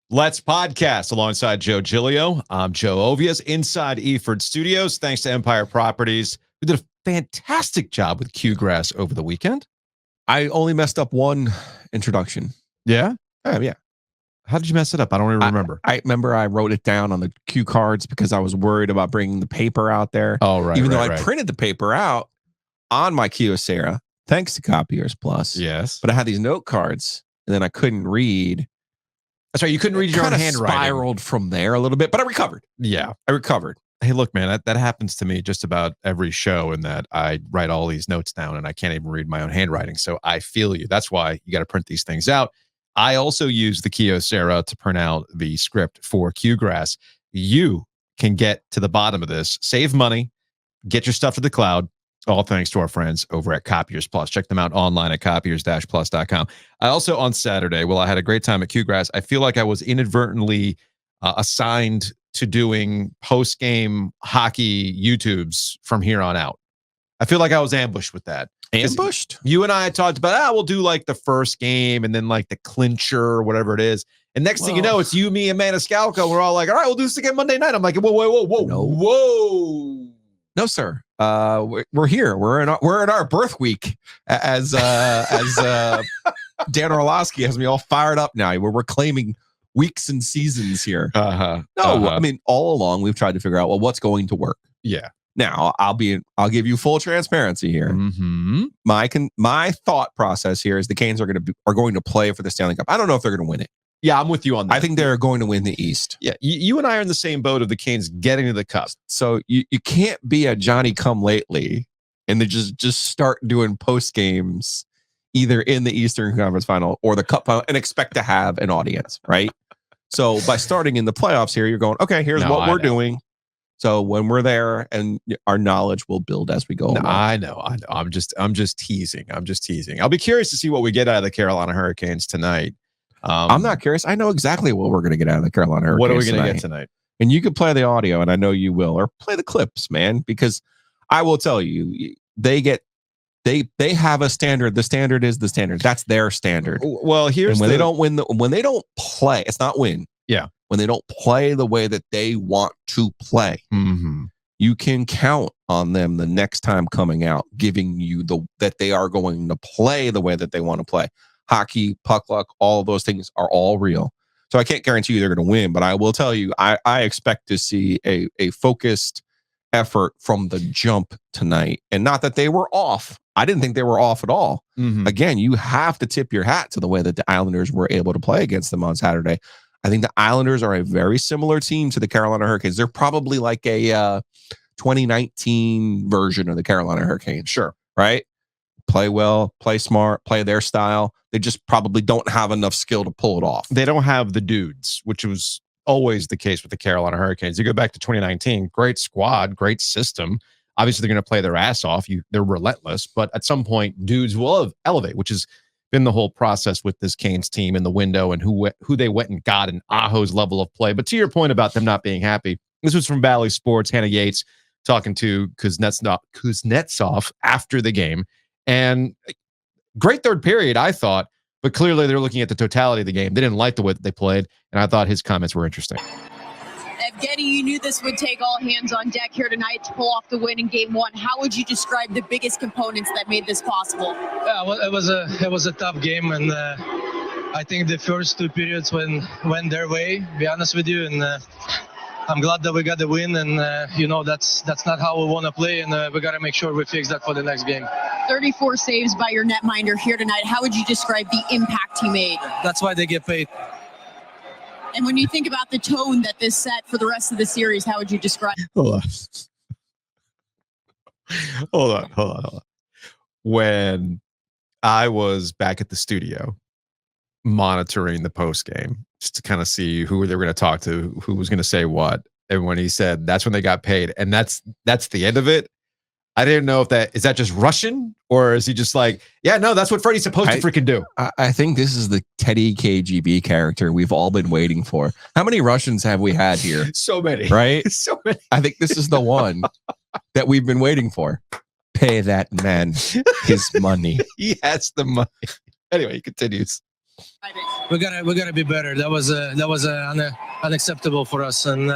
Let's podcast alongside Joe Giglio. I'm Joe Ovias inside Eford Studios. Thanks to Empire Properties, who did a fantastic job with Q-Grass over the weekend. I only messed up one introduction. Yeah? Yeah. How did you mess it up? I don't even remember. I remember I wrote it down on the cue cards because I was worried about bringing the paper out there. Oh, right. Even though I printed the paper out on my Kyocera, thanks to Copiers Plus. Yes. But I had these note cards, and then I couldn't read. That's right. You couldn't read your own handwriting. Spiraled from there a little bit, but I recovered. Yeah. I recovered. Hey, look, man, that happens to me just about every show, in that I write all these notes down and I can't even read my own handwriting. So I feel you. That's why you got to print these things out. I also use the Kyocera to print out the script for Q-Grass. You can get to the bottom of this, save money, get your stuff to the cloud, all thanks to our friends over at Copiers Plus. Check them out online at copiers-plus.com. I also, on Saturday, I had a great time at Q-Grass. I feel like I was inadvertently assigned to doing post-game hockey YouTubes from here on out. I feel like I was ambushed with that. Ambushed? You and I had talked about, we'll do like the first game and then like the clincher or whatever it is. And next thing you know, it's you, me, and Maniscalco. We're all like, all right, we'll do this again Monday night. I'm like, whoa. No, sir. We're here. We're in our birth week, as Dan Orlowski has me all fired up now. We're claiming weeks and seasons here. I mean, all along we've tried to figure out, what's going to work. Yeah. Now I'll give you full transparency here. Mm-hmm. My thought process here is the Canes are going to play for the Stanley Cup. I don't know if they're going to win it. Yeah, I'm with you on that. I think they're going to win the East. Yeah, you and I are in the same boat of the Canes getting to the Cup. So you can't be a Johnny come lately and then just start doing post games either in the Eastern Conference Final or the Cup Final and expect to have an audience, right? So by starting in the playoffs here, you're going, okay, here's what we're doing. So when we're there, and our knowledge will build as we go along. I know. I'm just teasing. I'll be curious to see what we get out of the Carolina Hurricanes tonight. I'm not curious. I know exactly what we're going to get out of the Carolina Hurricanes. What are we going to get tonight? And you can play the audio, and I know you will, or play the clips, man, because I will tell you, they have a standard. The standard is the standard. That's their standard. Well, when they don't win, when they don't play, it's not win. Yeah. When they don't play the way that they want to play, you can count on them the next time coming out, giving you that they are going to play the way that they want to play. Hockey, puck luck, all of those things are all real. So I can't guarantee you they're going to win, but I will tell you, I expect to see a focused effort from the jump tonight. And not that they were off. I didn't think they were off at all. Mm-hmm. Again, you have to tip your hat to the way that the Islanders were able to play against them on Saturday. I think the Islanders are a very similar team to the Carolina Hurricanes. They're probably like a 2019 version of the Carolina Hurricanes. Sure. Right? Play well, play smart, play their style. They just probably don't have enough skill to pull it off. They don't have the dudes, which was always the case with the Carolina Hurricanes. You go back to 2019, great squad, great system. Obviously, they're going to play their ass off. They're relentless, but at some point, dudes will elevate, which has been the whole process with this Canes team in the window and who they went and got in Aho's level of play. But to your point about them not being happy, this was from Valley Sports, Hannah Yates talking to Kuznetsov after the game. And great third period, I thought, but clearly they're looking at the totality of the game. They didn't like the way that they played, and I thought his comments were interesting. Evgeny, you knew this would take all hands on deck here tonight to pull off the win in Game 1. How would you describe the biggest components that made this possible? Yeah, well, it was a tough game, and I think the first two periods went their way, to be honest with you, and I'm glad that we got the win, and that's not how we want to play, and we got to make sure we fix that for the next game. 34 saves by your netminder here tonight. How would you describe the impact he made? That's why they get paid. And when you think about the tone that this set for the rest of the series, how would you describe it? Hold on. When I was back at the studio monitoring the post game, just to kind of see who they were going to talk to, who was going to say what, and when he said that's when they got paid, and that's the end of it, I didn't know if is that just Russian, or is he just like, yeah, no, that's what Freddie's supposed to freaking do. I think this is the Teddy KGB character we've all been waiting for. How many Russians have we had here? So many. Right? So many. I think this is the one that we've been waiting for. Pay that man his money. He has the money. Anyway, he continues. We gotta be better. That was unacceptable for us. And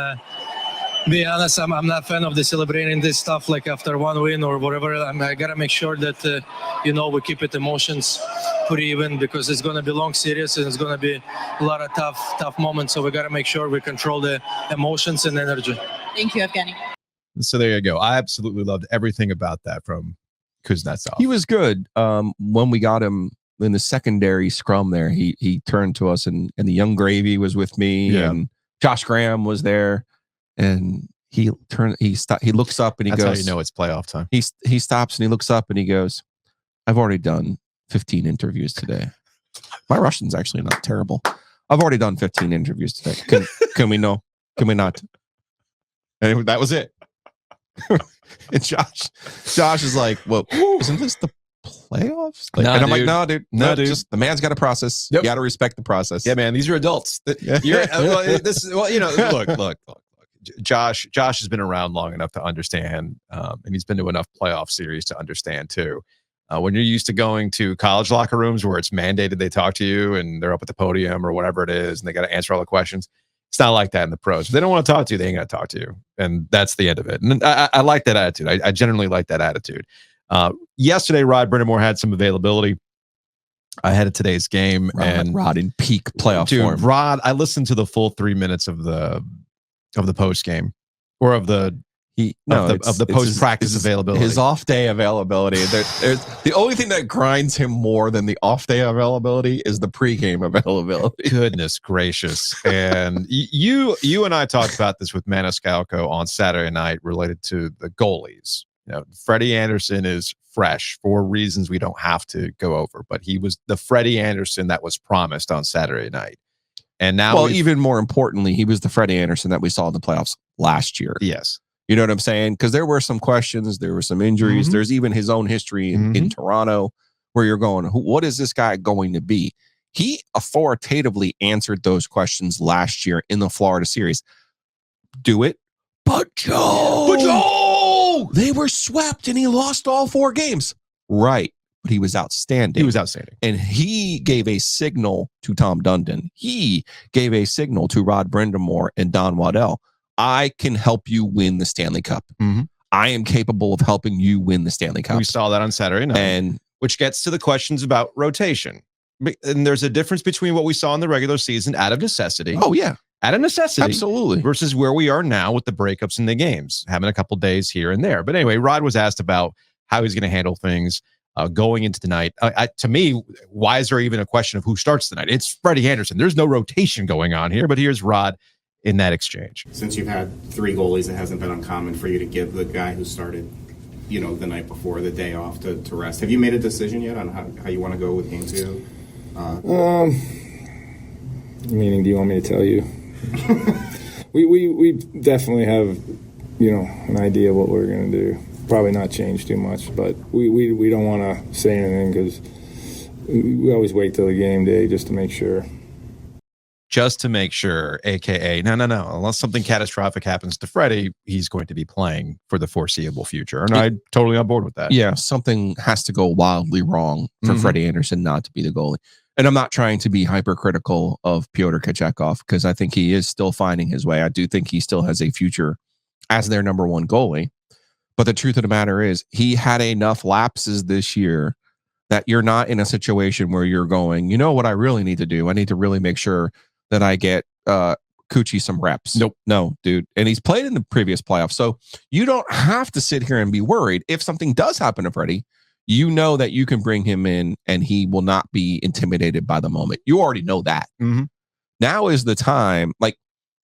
be honest, I'm not a fan of the celebrating this stuff like after one win or whatever. I gotta make sure that we keep it emotions pretty even, because it's gonna be long series and it's gonna be a lot of tough moments. So we gotta make sure we control the emotions and energy. Thank you, Evgeny. So there you go. I absolutely loved everything about that from Kuznetsov. He was good. When we got him in the secondary scrum there, he turned to us, and the young gravy was with me, and Josh Graham was there, and he looks up and he That's goes, how you know it's playoff time. He stops and he looks up and he goes, I've already done 15 interviews today. My Russian's actually not terrible. I've already done 15 interviews today. Can we know? Can we not? And that was it. And Josh is like, well, isn't this the playoffs? Like, nah, and I'm dude. like, no, dude. Just the man's got a process. Yep. You got to respect the process. Yeah, man. These are adults. Look. Josh has been around long enough to understand, and he's been to enough playoff series to understand too. When you're used to going to college locker rooms where it's mandated they talk to you and they're up at the podium or whatever it is, and they got to answer all the questions. It's not like that in the pros. If they don't want to talk to you, they ain't going to talk to you. And that's the end of it. And I like that attitude. I generally like that attitude. Yesterday, Rod Brindamore had some availability ahead of today's game. Rod in peak playoff form. Rod, I listened to the full 3 minutes of the post game or of the post practice availability. His off day availability. There's the only thing that grinds him more than the off day availability is the pregame availability. Goodness gracious! And you and I talked about this with Maniscalco on Saturday night related to the goalies. Freddie Anderson is fresh for reasons we don't have to go over, but he was the Freddie Anderson that was promised on Saturday night. And now, even more importantly, he was the Freddie Anderson that we saw in the playoffs last year. Yes. You know what I'm saying? Because there were some questions, there were some injuries. Mm-hmm. There's even his own history in Toronto where you're going, what is this guy going to be? He authoritatively answered those questions last year in the Florida series. Do it. But Joe! They were swept and he lost all 4 games. Right. But he was outstanding. And he gave a signal to Tom Dundon. He gave a signal to Rod Brindamore and Don Waddell. I can help you win the Stanley Cup. Mm-hmm. I am capable of helping you win the Stanley Cup. We saw that on Saturday night. And which gets to the questions about rotation. And there's a difference between what we saw in the regular season out of necessity. Oh, yeah. Out of necessity. Absolutely. Versus where we are now with the breakups in the games, having a couple days here and there. But anyway, Rod was asked about how he's going to handle things going into tonight. To me, why is there even a question of who starts tonight? It's Freddie Anderson. There's no rotation going on here, but here's Rod in that exchange. Since you've had 3 goalies, it hasn't been uncommon for you to give the guy who started, the night before, the day off to rest. Have you made a decision yet on how you want to go with game 2? Meaning, do you want me to tell you? we definitely have, an idea of what we're going to do. Probably not change too much, but we don't want to say anything because we always wait till the game day just to make sure. Just to make sure, a.k.a. No. Unless something catastrophic happens to Freddie, he's going to be playing for the foreseeable future. And I'm totally on board with that. Yeah, something has to go wildly wrong for Freddie Anderson not to be the goalie. And I'm not trying to be hypercritical of Pyotr Kochetkov because I think he is still finding his way. I do think he still has a future as their number 1 goalie. But the truth of the matter is he had enough lapses this year that you're not in a situation where you're going, what I really need to do? I need to really make sure that I get Coochie some reps. Nope. No, dude. And he's played in the previous playoffs. So you don't have to sit here and be worried. If something does happen to Freddie, you know that you can bring him in and he will not be intimidated by the moment. You already know that. Mm-hmm. Now is the time.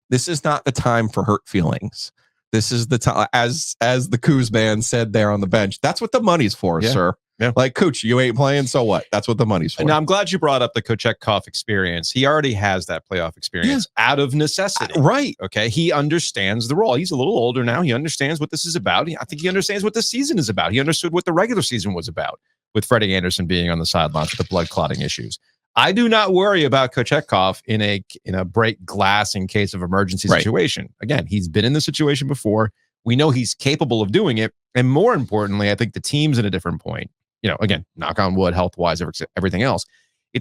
This is not the time for hurt feelings. This is the time, as the Coos man said there on the bench. That's what the money's for, sir. Yeah. Coach, you ain't playing, so what? That's what the money's for. Now, I'm glad you brought up the Kochetkov experience. He already has that playoff experience out of necessity. Right. Okay. He understands the role. He's a little older now. He understands what this is about. I think he understands what this season is about. He understood what the regular season was about with Freddie Anderson being on the sidelines with the blood clotting issues. I do not worry about Kochetkov in a break glass in case of emergency situation. Again, he's been in this situation before. We know he's capable of doing it. And more importantly, I think the team's at a different point. Again, knock on wood, health-wise, everything else.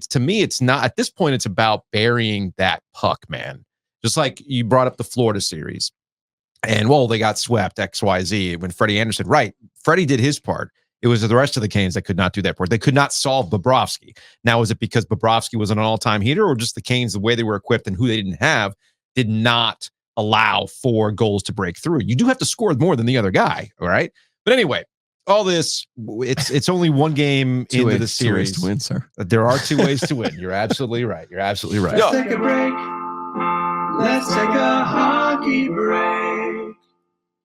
to me, it's not at this point. It's about burying that puck, man. Just like you brought up the Florida series, and they got swept XYZ when Freddie Anderson. Right, Freddie did his part. It was the rest of the Canes that could not do that part. They could not solve Bobrovsky. Now, is it because Bobrovsky was an all-time heater, or just the Canes, the way they were equipped and who they didn't have, did not allow for goals to break through? You do have to score more than the other guy, all right? But anyway, all this, it's only one game into the series. 2 ways to win, sir. There are 2 ways to win. You're absolutely right. Let's take a break. Let's take a hockey break.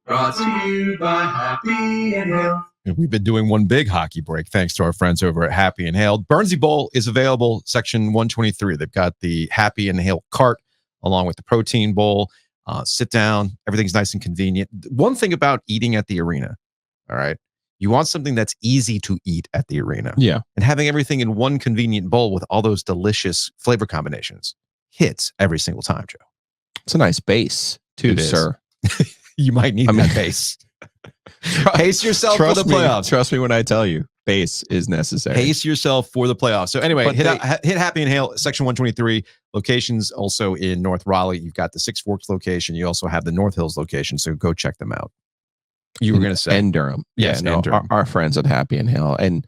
Brought to you by Happy and Health. We've been doing one big hockey break thanks to our friends over at Happy and Hailed. Burnsy Bowl is available, section 123. They've got the Happy and Hailed cart along with the protein bowl. Sit down. Everything's nice and convenient. One thing about eating at the arena, all right, you want something that's easy to eat at the arena. Yeah. And having everything in one convenient bowl with all those delicious flavor combinations hits every single time, Joe. It's a nice base, too, sir. You might need that base. Pace yourself for the playoffs. Trust me when I tell you, base is necessary. Pace yourself for the playoffs. So anyway, hit Happy and Hail, section 123. Locations also in North Raleigh. You've got the Six Forks location. You also have the North Hills location. So go check them out. You were going to say. And Durham. Yes, and Durham. Our friends at Happy and Hail. And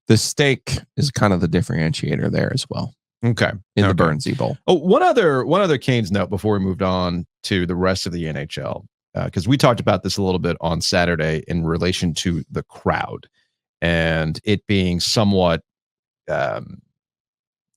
the steak is kind of the differentiator there as well. Okay. In the Burnsy Bowl. Oh, one other Canes note before we moved on to the rest of the NHL. Because we talked about this a little bit on Saturday in relation to the crowd and it being somewhat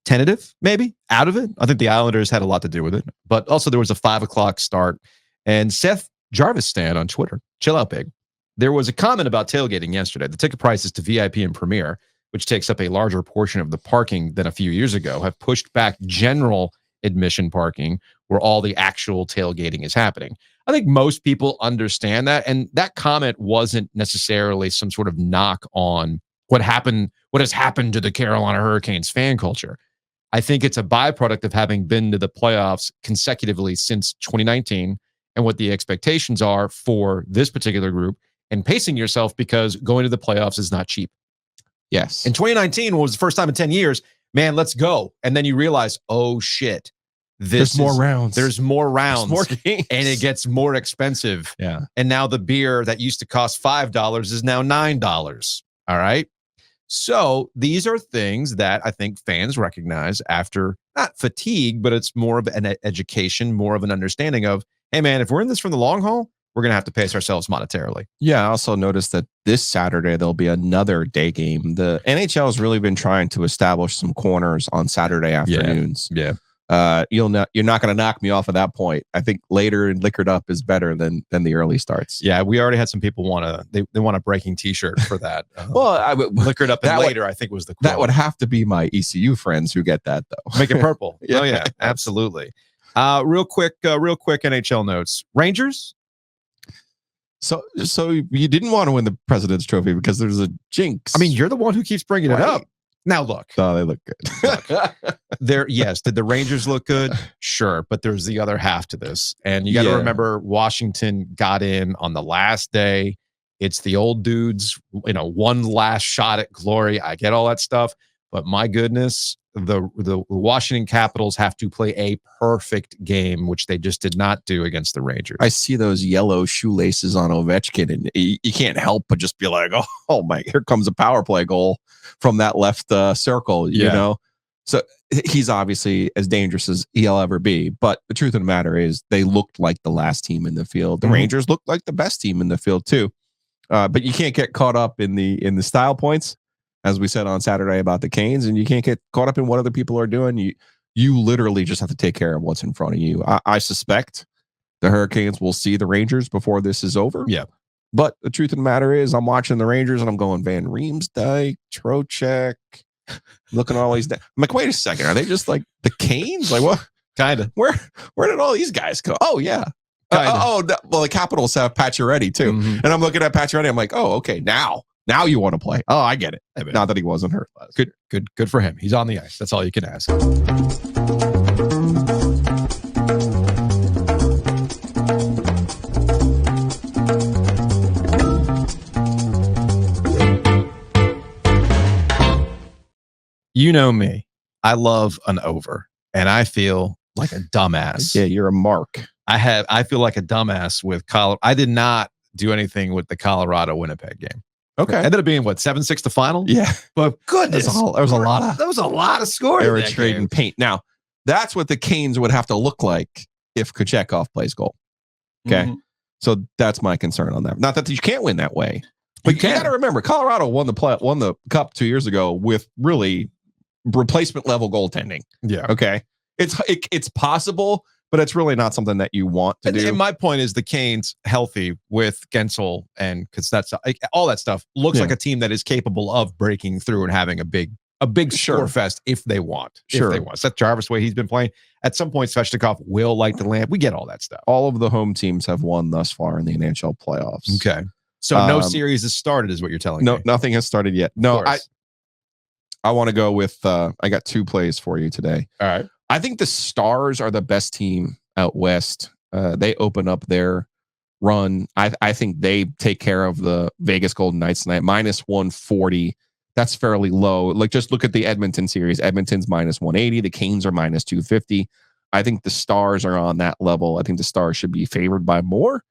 tentative, maybe out of it. I think the Islanders had a lot to do with it, but also there was a 5:00 start. And Seth Jarvis Stan on Twitter, chill out, big. There was a comment about tailgating yesterday. The ticket prices to VIP and Premier, which takes up a larger portion of the parking than a few years ago, have pushed back general admission parking where all the actual tailgating is happening. I think most people understand that. And that comment wasn't necessarily some sort of knock on what has happened to the Carolina Hurricanes fan culture. I think it's a byproduct of having been to the playoffs consecutively since 2019 and what the expectations are for this particular group and pacing yourself because going to the playoffs is not cheap. Yes. In 2019 was the first time in 10 years, man, let's go. And then you realize, oh shit. There's more rounds. There's more rounds. There's more games. And it gets more expensive. Yeah. And now the beer that used to cost $5 is now $9. All right. So these are things that I think fans recognize after not fatigue, but it's more of an education, more of an understanding of, hey, man, if we're in this for the long haul, we're going to have to pace ourselves monetarily. Yeah. I also noticed that this Saturday, there'll be another day game. The NHL has really been trying to establish some corners on Saturday afternoons. Yeah. You're not going to knock me off at that point. I think later and liquored up is better than the early starts. Yeah, we already had some people they want a breaking T-shirt for that. Well, liquored up and later, I think was the quote. That would have to be my ECU friends who get that though. Make it purple. Yeah. Oh yeah, absolutely. Real quick NHL notes. Rangers. So you didn't want to win the President's Trophy because there's a jinx. I mean, you're the one who keeps bringing it up. Now look. Oh, they look good. Yes. Did the Rangers look good? Sure. But there's the other half to this. And you got to remember Washington got in on the last day. It's the old dudes, one last shot at glory. I get all that stuff. But my goodness, the Washington Capitals have to play a perfect game, which they just did not do against the Rangers. I see those yellow shoelaces on Ovechkin, and you can't help but just be like, oh my, here comes a power play goal from that left circle, you know? So he's obviously as dangerous as he'll ever be. But the truth of the matter is they looked like the last team in the field. The Rangers looked like the best team in the field too. But you can't get caught up in the style points, as we said on Saturday about the Canes, and you can't get caught up in what other people are doing. You literally just have to take care of what's in front of you. I suspect the Hurricanes will see the Rangers before this is over. Yeah. But the truth of the matter is I'm watching the Rangers and I'm going Van Riemsdyk, Trocheck, looking at all these. I'm like, wait a second. Are they just like the Canes? Like what? Kind of. Where did all these guys go? Oh, yeah. Well, the Capitals have Pacioretty too. Mm-hmm. And I'm looking at Pacioretty. I'm like, oh, okay. Now you want to play. Oh, I get it. Not that he wasn't hurt. Good for him. He's on the ice. That's all you can ask. You know me. I love an over, and I feel like a dumbass. Yeah, you're a mark. I feel like a dumbass with Colorado. I did not do anything with the Colorado Winnipeg game. Okay. Ended up being what, 7-6 the final? Yeah. But goodness, There was a lot of scores. They were trading paint. Now, that's what the Canes would have to look like if Kochetkov plays goal. Okay. Mm-hmm. So that's my concern on that. Not that you can't win that way, but you got to remember, Colorado won the cup 2 years ago with really replacement level goaltending. Yeah. Okay. It's possible, but it's really not something that you want to do. And my point is the Canes healthy with Gensel, and because that's all that stuff looks like a team that is capable of breaking through and having a big score fest if they want. Sure. If they want. Seth Jarvis, way he's been playing. At some point, Svechnikov will light the lamp. We get all that stuff. All of the home teams have won thus far in the NHL playoffs. Okay. So no series has started, is what you're telling me. No, nothing has started yet. No, I want to go with I got 2 plays for you today. All right. I think the Stars are the best team out west. They open up their run. I think they take care of the Vegas Golden Knights tonight. -140. That's fairly low. Like, just look at the Edmonton series. Edmonton's -180. The Canes are -250. I think the Stars are on that level. I think the Stars should be favored by more.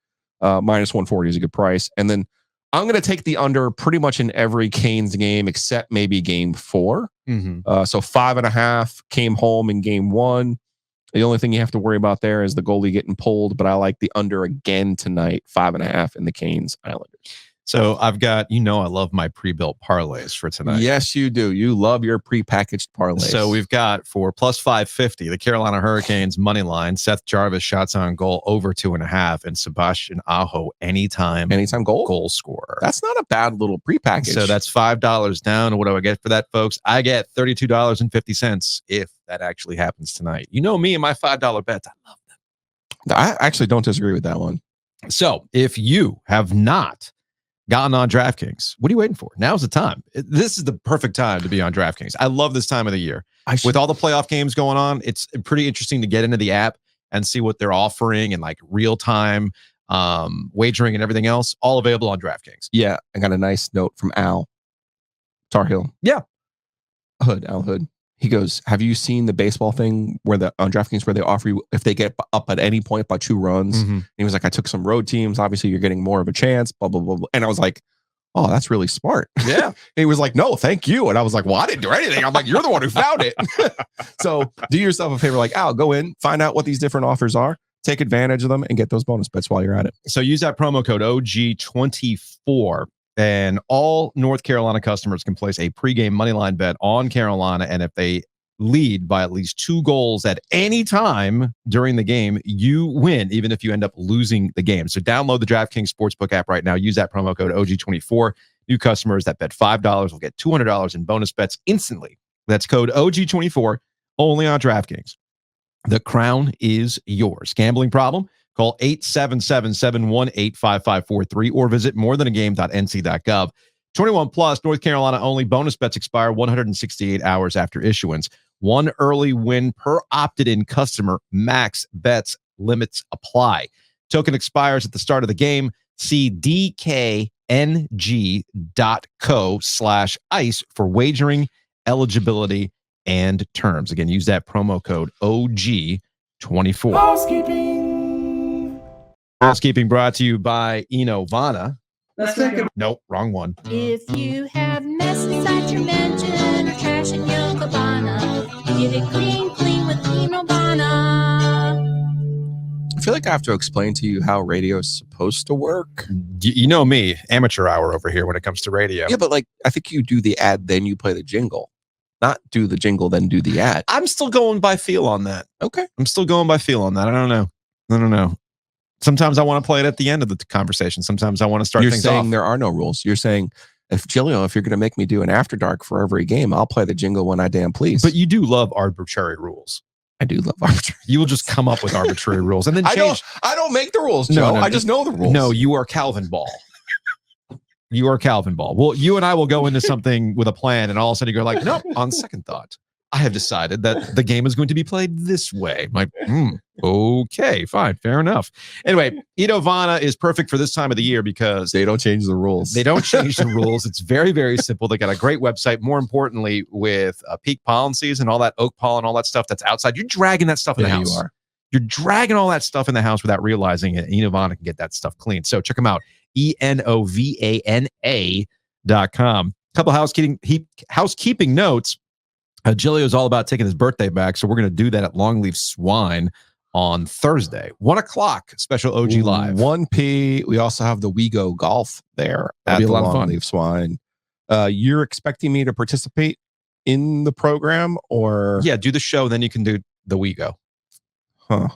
-140 is a good price. And then I'm going to take the under pretty much in every Canes game except maybe game 4. Mm-hmm. So 5.5 came home in game 1. The only thing you have to worry about there is the goalie getting pulled, but I like the under again tonight, 5.5 in the Canes Islanders. So I've got, I love my pre-built parlays for tonight. Yes, you do. You love your pre-packaged parlays. So we've got for plus 550, the Carolina Hurricanes money line, Seth Jarvis shots on goal over 2.5, and Sebastian Aho anytime goal scorer. That's not a bad little pre-package. So that's $5 down. What do I get for that, folks? I get $32.50 if that actually happens tonight. You know me and my $5 bets. I love them. I actually don't disagree with that one. So if you have not gotten on DraftKings, what are you waiting for? Now's the time. This is the perfect time to be on DraftKings. I love this time of the year. With all the playoff games going on, it's pretty interesting to get into the app and see what they're offering and like real-time wagering and everything else, all available on DraftKings. Yeah, I got a nice note from Al Tar Heel. Yeah. Al Hood. He goes, have you seen the baseball thing on DraftKings where they offer you, if they get up at any point by 2 runs? Mm-hmm. And he was like, I took some road teams. Obviously, you're getting more of a chance, blah, blah, blah, blah. And I was like, oh, that's really smart. Yeah. And he was like, no, thank you. And I was like, well, I didn't do anything. I'm like, you're the one who found it. So do yourself a favor, like, Al, go in, find out what these different offers are, take advantage of them, and get those bonus bets while you're at it. So use that promo code OG24. And all North Carolina customers can place a pregame moneyline bet on Carolina. And if they lead by at least 2 goals at any time during the game, you win, even if you end up losing the game. So download the DraftKings Sportsbook app right now. Use that promo code OG24. New customers that bet $5 will get $200 in bonus bets instantly. That's code OG24 only on DraftKings. The crown is yours. Gambling problem? Call 877-718-5543 or visit morethanagame.nc.gov. 21 plus, North Carolina only. Bonus bets expire 168 hours after issuance. 1 early win per opted-in customer. Max bets limits apply. Token expires at the start of the game. See dkng.co/ice for wagering, eligibility, and terms. Again, use that promo code OG24. Housekeeping brought to you by Enovana. Let's take a Nope, wrong one. If you have mess inside your mansion or trash in your cabana, get it clean with Enovana. I feel like I have to explain to you how radio is supposed to work. You know me, amateur hour over here when it comes to radio. Yeah, but like, I think you do the ad, then you play the jingle. Not do the jingle, then do the ad. I'm still going by feel on that. Okay. I'm still going by feel on that. I don't know. Sometimes I want to play it at the end of the conversation. Sometimes I want to start things off. You're saying there are no rules. You're saying, if you're going to make me do an After Dark for every game, I'll play the jingle when I damn please. But you do love arbitrary rules. I do love arbitrary. You will just come up with arbitrary rules and then change. I don't make the rules, Joe. I just know the rules. No, you are Calvin Ball. You are Calvin Ball. Well, you and I will go into something with a plan, and all of a sudden you go like, nope, on second thought, I have decided that the game is going to be played this way. I'm like, okay, fine, fair enough. Anyway, Edovana is perfect for this time of the year because They don't change the rules. they don't change the rules. It's very, very simple. They got a great website. More importantly, with peak pollen season, all that oak pollen, all that stuff that's outside, you're dragging that stuff in the Yeah, house. you are. You're dragging all that stuff in the house without realizing it. Edovana can get that stuff clean. So check them out. ENOVANA.com. Couple housekeeping notes. Gilio is all about taking his birthday back, so we're going to do that at Longleaf Swine on Thursday, 1:00. Special OG Live. 1P. We also have the We Go Golf there That'll at be the a lot of fun. Longleaf Swine. You're expecting me to participate in the program, or Yeah, do the show, then you can do the We Go. huh?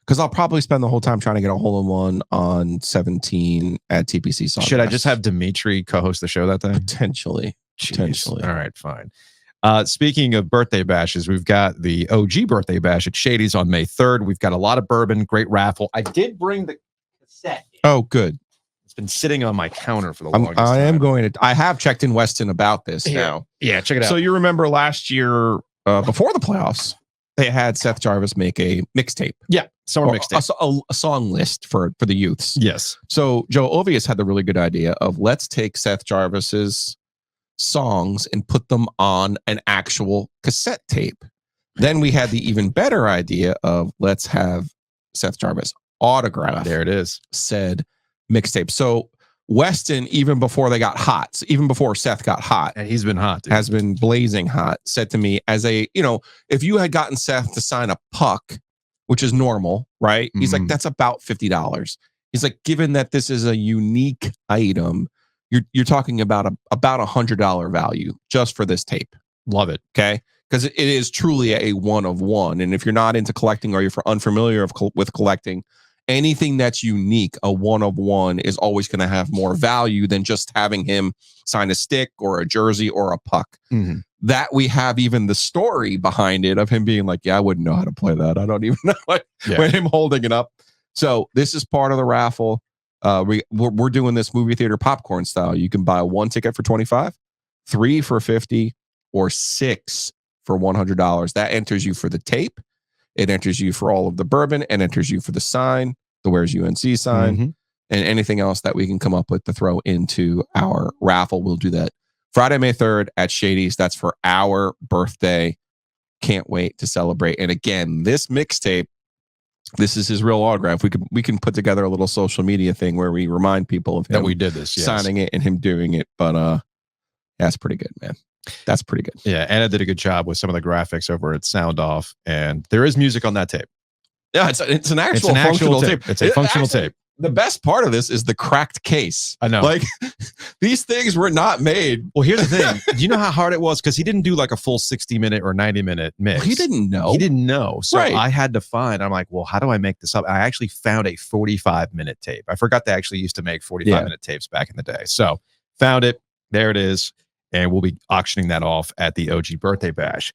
Because I'll probably spend the whole time trying to get a hole-in-one on 17 at TPC. Should I just have Dimitri co-host the show that day? potentially? Jeez. Potentially. All right, fine. Speaking of birthday bashes, we've got the OG birthday bash at Shady's on May 3rd. We've got a lot of bourbon, great raffle. I did bring the cassette. Oh, good. It's been sitting on my counter for the longest I am time. going to. I have checked in Weston about this Here. now. Yeah, check it out. So you remember last year, before the playoffs, they had Seth Jarvis make a mixtape. Yeah, summer Or mixtape. a song list for the youths. Yes. So Joe Ovius had the really good idea of let's take Seth Jarvis's songs and put them on an actual cassette tape. Then we had the even better idea of let's have Seth Jarvis autograph There it is. said mixtape. So Weston, even before they got hot, so even before Seth got hot, And he's been hot, dude. has been blazing hot, said to me as a, if you had gotten Seth to sign a puck, which is normal, right? He's like, that's about $50. He's like, given that this is a unique item, you're talking about about $100 value just for this tape. Love it. Okay. Because it is truly a one of one. And if you're not into collecting or you're unfamiliar with collecting, anything that's unique, a one of one is always going to have more value than just having him sign a stick or a jersey or a puck. Mm-hmm. That we have even the story behind it of him being like, yeah, I wouldn't know how to play that. I don't even know when him holding it up. So this is part of the raffle. We're doing this movie theater popcorn style. You can buy 1 ticket for $25, 3 for $50, or 6 for $100. That enters you for the tape. It enters you for all of the bourbon and enters you for the sign, the Where's UNC sign, and anything else that we can come up with to throw into our raffle. We'll do that Friday, May 3rd at Shady's. That's for our birthday. Can't wait to celebrate. And again, this mixtape, this is his real autograph. We can put together a little social media thing where we remind people of him That we did this, yes. signing it and him doing it. But that's pretty good, man. That's pretty good. Yeah, Anna did a good job with some of the graphics over at Sound Off, and there is music on that tape. Yeah, it's an actual It's an functional actual tape. tape. It's a functional tape. The best part of this is the cracked case. I know. Like these things were not made. Well, here's the thing. Do you know how hard it was? Because he didn't do like a full 60-minute or 90-minute mix. He didn't know. He didn't know. So Right. I had to find, I'm like, well, how do I make this up? I actually found a 45-minute tape. I forgot they actually used to make 45-minute tapes back in the day. So found it. There it is. And we'll be auctioning that off at the OG birthday bash.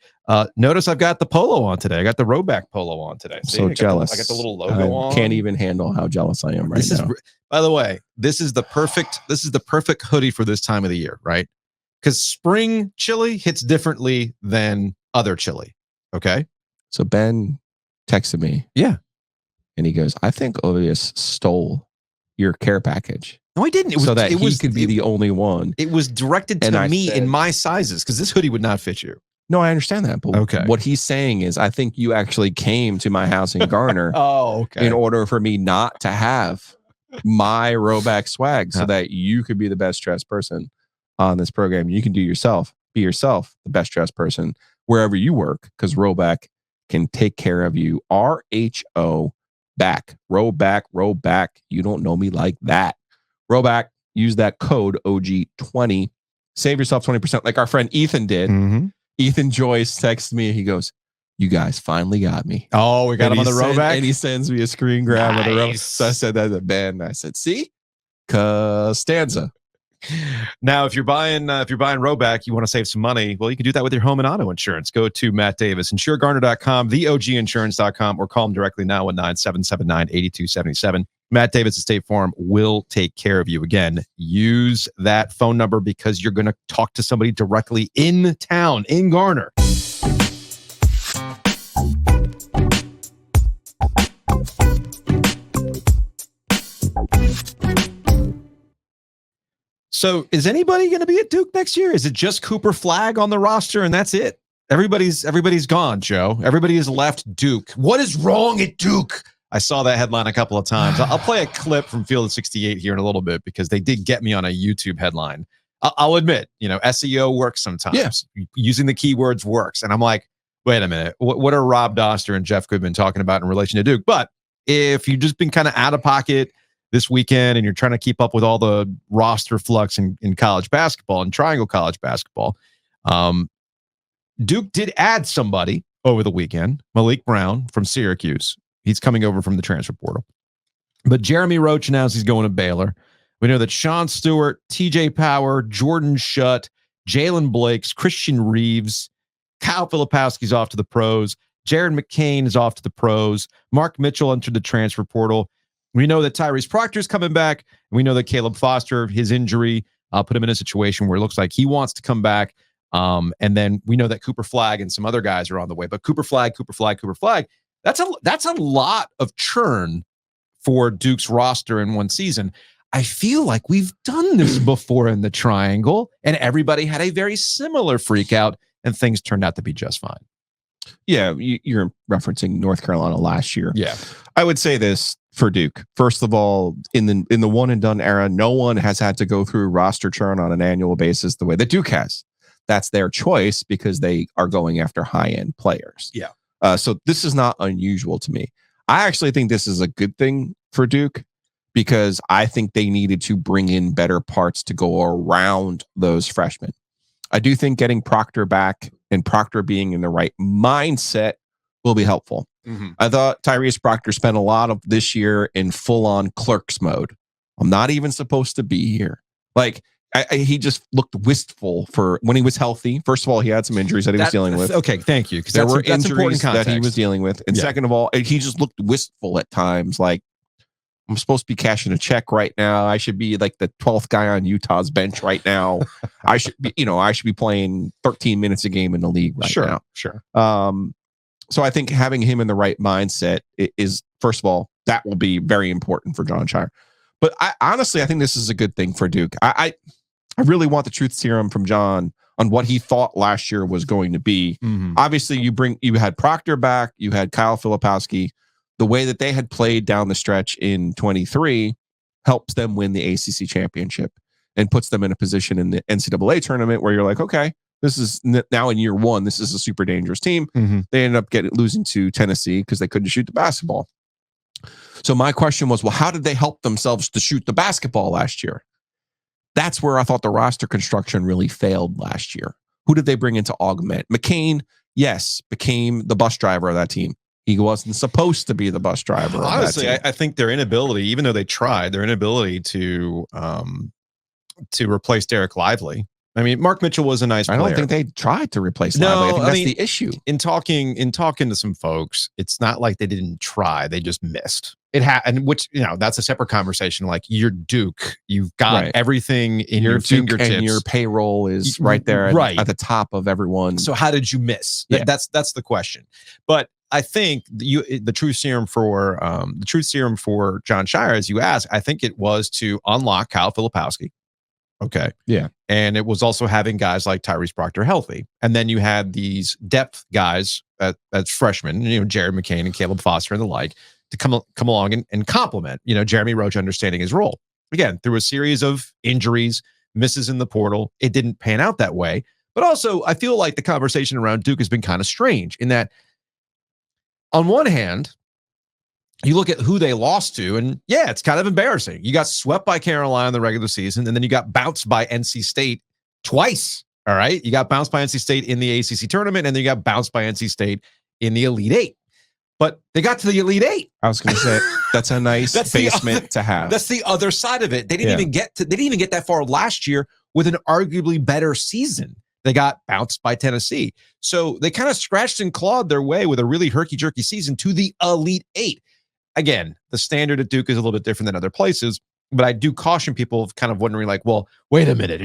Notice I've got the polo on today. I got the Rowback polo on today. See, So I got jealous. I got the little logo on. Can't even handle how jealous I am right This now. is, by the way, this is the perfect hoodie for this time of the year, right? Because spring chili hits differently than other chili. Okay. So Ben texted me. Yeah. And he goes, I think Ovius stole your care package. No, I didn't. So that he could be the only one. It was directed And to I me said- in my sizes because this hoodie would not fit you. No, I understand that. But Okay. what he's saying is, I think you actually came to my house in Garner Oh, okay. in order for me not to have my Rowback swag so Huh. that you could be the best dressed person on this program. You can be yourself, the best dressed person wherever you work, because Rowback can take care of you. RHO back. Rowback. You don't know me like that. Rowback, use that code OG20. Save yourself 20%, like our friend Ethan did. Mhm. Ethan Joyce texted me. He goes, you guys finally got me. Oh, we got And him on the he Rowback. And he sends me a screen grab of the Rowback. Nice. So I said that to Ben. I said, see? Costanza. Now, if you're buying Rowback, you want to save some money. Well, you can do that with your home and auto insurance. Go to Matt Davis, InsureGarner.com, theoginsurance.com, or call him directly now, 1-977-98277. Matt Davis at State Farm will take care of you. Again, use that phone number because you're going to talk to somebody directly in town, in Garner. So is anybody going to be at Duke next year? Is it just Cooper Flagg on the roster and that's it? Everybody's gone, Joe. Everybody has left Duke. What is wrong at Duke? I saw that headline a couple of times. I'll play a clip from Field of 68 here in a little bit because they did get me on a YouTube headline. I'll admit, SEO works sometimes. Yes. Using the keywords works. And I'm like, wait a minute. What are Rob Doster and Jeff Goodman talking about in relation to Duke? But if you've just been kind of out of pocket this weekend and you're trying to keep up with all the roster flux in college basketball and Triangle college basketball, Duke did add somebody over the weekend, Malik Brown from Syracuse. He's coming over from the transfer portal. But Jeremy Roach announced he's going to Baylor. We know that Sean Stewart, TJ Power, Jordan Shutt, Jalen Blakes, Christian Reeves, Kyle Filipowski's off to the pros. Jared McCain is off to the pros. Mark Mitchell entered the transfer portal. We know that Tyrese Proctor's coming back. And we know that Caleb Foster, his injury, put him in a situation where it looks like he wants to come back. And then we know that Cooper Flagg and some other guys are on the way. But Cooper Flagg, that's a lot of churn for Duke's roster in one season. I feel like we've done this before in the Triangle, and everybody had a very similar freak out, and things turned out to be just fine. Yeah, you're referencing North Carolina last year. Yeah. I would say this for Duke. First of all, in the one and done era, no one has had to go through roster churn on an annual basis the way that Duke has. That's their choice because they are going after high-end players. Yeah. So this is not unusual to me. I actually think this is a good thing for Duke because I think they needed to bring in better parts to go around those freshmen. I do think getting Proctor back and Proctor being in the right mindset will be helpful. Mm-hmm. I thought Tyrese Proctor spent a lot of this year in full-on clerks mode. I'm not even supposed to be here. Like, he just looked wistful for when he was healthy. First of all, he had some injuries that he was dealing with. Okay, thank you. Because there were injuries that he was dealing with. And second of all, he just looked wistful at times. Like, I'm supposed to be cashing a check right now. I should be like the 12th guy on Utah's bench right now. I should be playing 13 minutes a game in the league right now. Sure. So I think having him in the right mindset is, first of all, that will be very important for John Shire. But I think this is a good thing for Duke. I really want the truth serum from John on what he thought last year was going to be. Mm-hmm. Obviously, you had Proctor back, you had Kyle Filipowski. The way that they had played down the stretch in 23 helps them win the ACC championship and puts them in a position in the NCAA tournament where you're like, okay, this is now in year one. This is a super dangerous team. Mm-hmm. They ended up losing to Tennessee because they couldn't shoot the basketball. So my question was, well, how did they help themselves to shoot the basketball last year? That's where I thought the roster construction really failed last year. Who did they bring in to augment? McCain, yes, became the bus driver of that team. He wasn't supposed to be the bus driver. Honestly, I think their inability, even though they tried, their inability to replace Derek Lively. I mean, Mark Mitchell was a nice player. I don't think they tried to replace Lively. I think that's the issue. In talking to some folks, it's not like they didn't try; they just missed. And which that's a separate conversation. Like, you're Duke, you've got everything in your fingertips, and your payroll is right there, at the top of everyone. So how did you miss? Yeah. That's the question. But I think the truth serum for John Shire, as you ask, I think it was to unlock Kyle Filipowski. Okay. Yeah. And it was also having guys like Tyrese Proctor healthy. And then you had these depth guys as freshmen, Jared McCain and Caleb Foster and the like, to come along and complement, Jeremy Roach understanding his role. Again, through a series of injuries, misses in the portal, it didn't pan out that way. But also, I feel like the conversation around Duke has been kind of strange in that, on one hand, you look at who they lost to, and yeah, it's kind of embarrassing. You got swept by Carolina in the regular season, and then you got bounced by NC State twice. All right. You got bounced by NC State in the ACC tournament, and then you got bounced by NC State in the Elite Eight. But they got to the Elite Eight. I was going to say that's a nice basement to have. That's the other side of it. They didn't even get that far last year with an arguably better season. They got bounced by Tennessee. So they kind of scratched and clawed their way with a really herky-jerky season to the Elite Eight. Again, the standard at Duke is a little bit different than other places. But I do caution people of kind of wondering, like, well, wait a minute,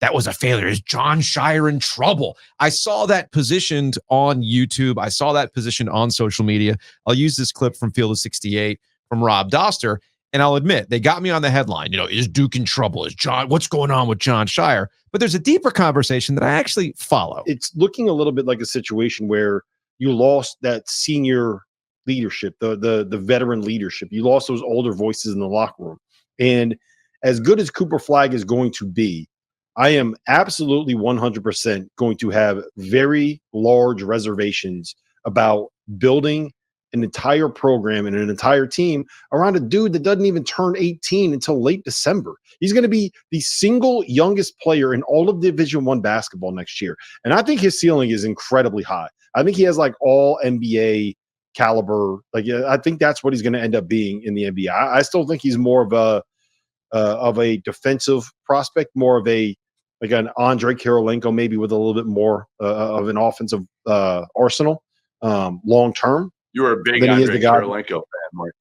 that was a failure. Is John Shire in trouble? I saw that positioned on YouTube. I saw that positioned on social media. I'll use this clip from Field of 68 from Rob Doster, and I'll admit they got me on the headline. Is Duke in trouble? What's going on with John Shire? But there's a deeper conversation that I actually follow. It's looking a little bit like a situation where you lost that senior leadership, the veteran leadership. You lost those older voices in the locker room. And as good as Cooper Flagg is going to be, I am absolutely 100% going to have very large reservations about building an entire program and an entire team around a dude that doesn't even turn 18 until late December. He's going to be the single youngest player in all of Division I basketball next year. And I think his ceiling is incredibly high. I think he has like all NBA caliber. I think that's what he's going to end up being in the NBA. I still think he's more of a defensive prospect, more of an Andre Karolinko, maybe with a little bit more of an offensive arsenal long term. You were a big Andre Karolinko fan, Mark.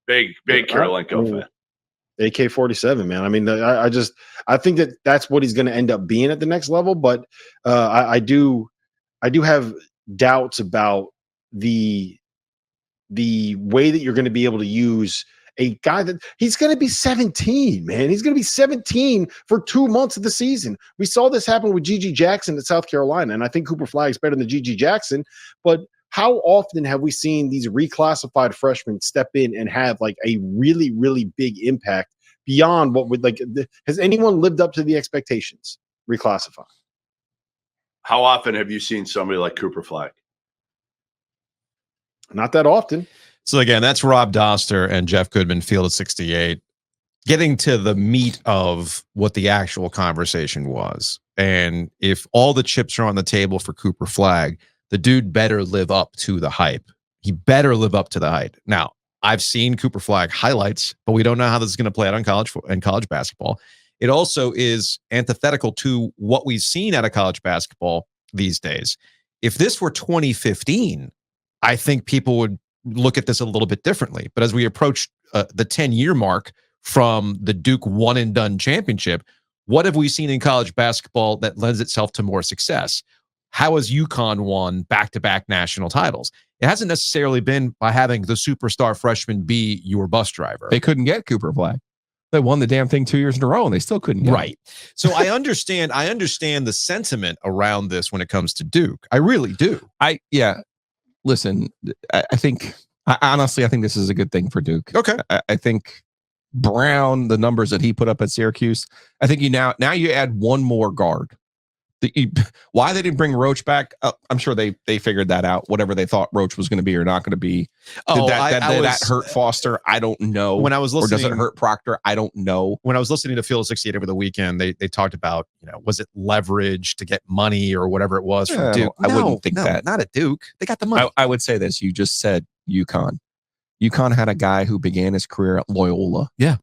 Big Karolinko fan. AK-47, man. I mean, I think that's what he's going to end up being at the next level. But I do have doubts about the way that you're going to be able to use a guy that he's going to be 17, man. He's going to be 17 for 2 months of the season. We saw this happen with Gigi Jackson at South Carolina, and I think Cooper Flagg is better than Gigi Jackson. But how often have we seen these reclassified freshmen step in and have like a really, really big impact beyond what would has anyone lived up to the expectations reclassifying? How often have you seen somebody like Cooper Flagg? Not that often. So again, that's Rob Doster and Jeff Goodman, Field of 68, getting to the meat of what the actual conversation was. And if all the chips are on the table for Cooper Flagg, the dude better live up to the hype. He better live up to the hype. Now, I've seen Cooper Flagg highlights, but we don't know how this is going to play out on college basketball. It also is antithetical to what we've seen out of college basketball these days. If this were 2015, I think people would look at this a little bit differently. But as we approach the 10-year mark from the Duke one-and-done championship, what have we seen in college basketball that lends itself to more success? How has UConn won back-to-back national titles? It hasn't necessarily been by having the superstar freshman be your bus driver. They couldn't get Cooper Flagg. They won the damn thing 2 years in a row, and they still couldn't get him. So I understand the sentiment around this when it comes to Duke. I really do. Listen, I honestly think this is a good thing for Duke. Okay. I think Brown, the numbers that he put up at Syracuse, I think you now you add one more guard. Why they didn't bring Roach back, I'm sure they figured that out, whatever they thought Roach was going to be or not going to be. Did that hurt Foster? I don't know. When I was listening, or does it hurt Proctor? I don't know. When I was listening to Field 68 over the weekend, they talked about, was it leverage to get money or whatever it was from Duke? I wouldn't think that. Not at Duke. They got the money. I would say this. You just said UConn. UConn had a guy who began his career at Loyola. Yeah.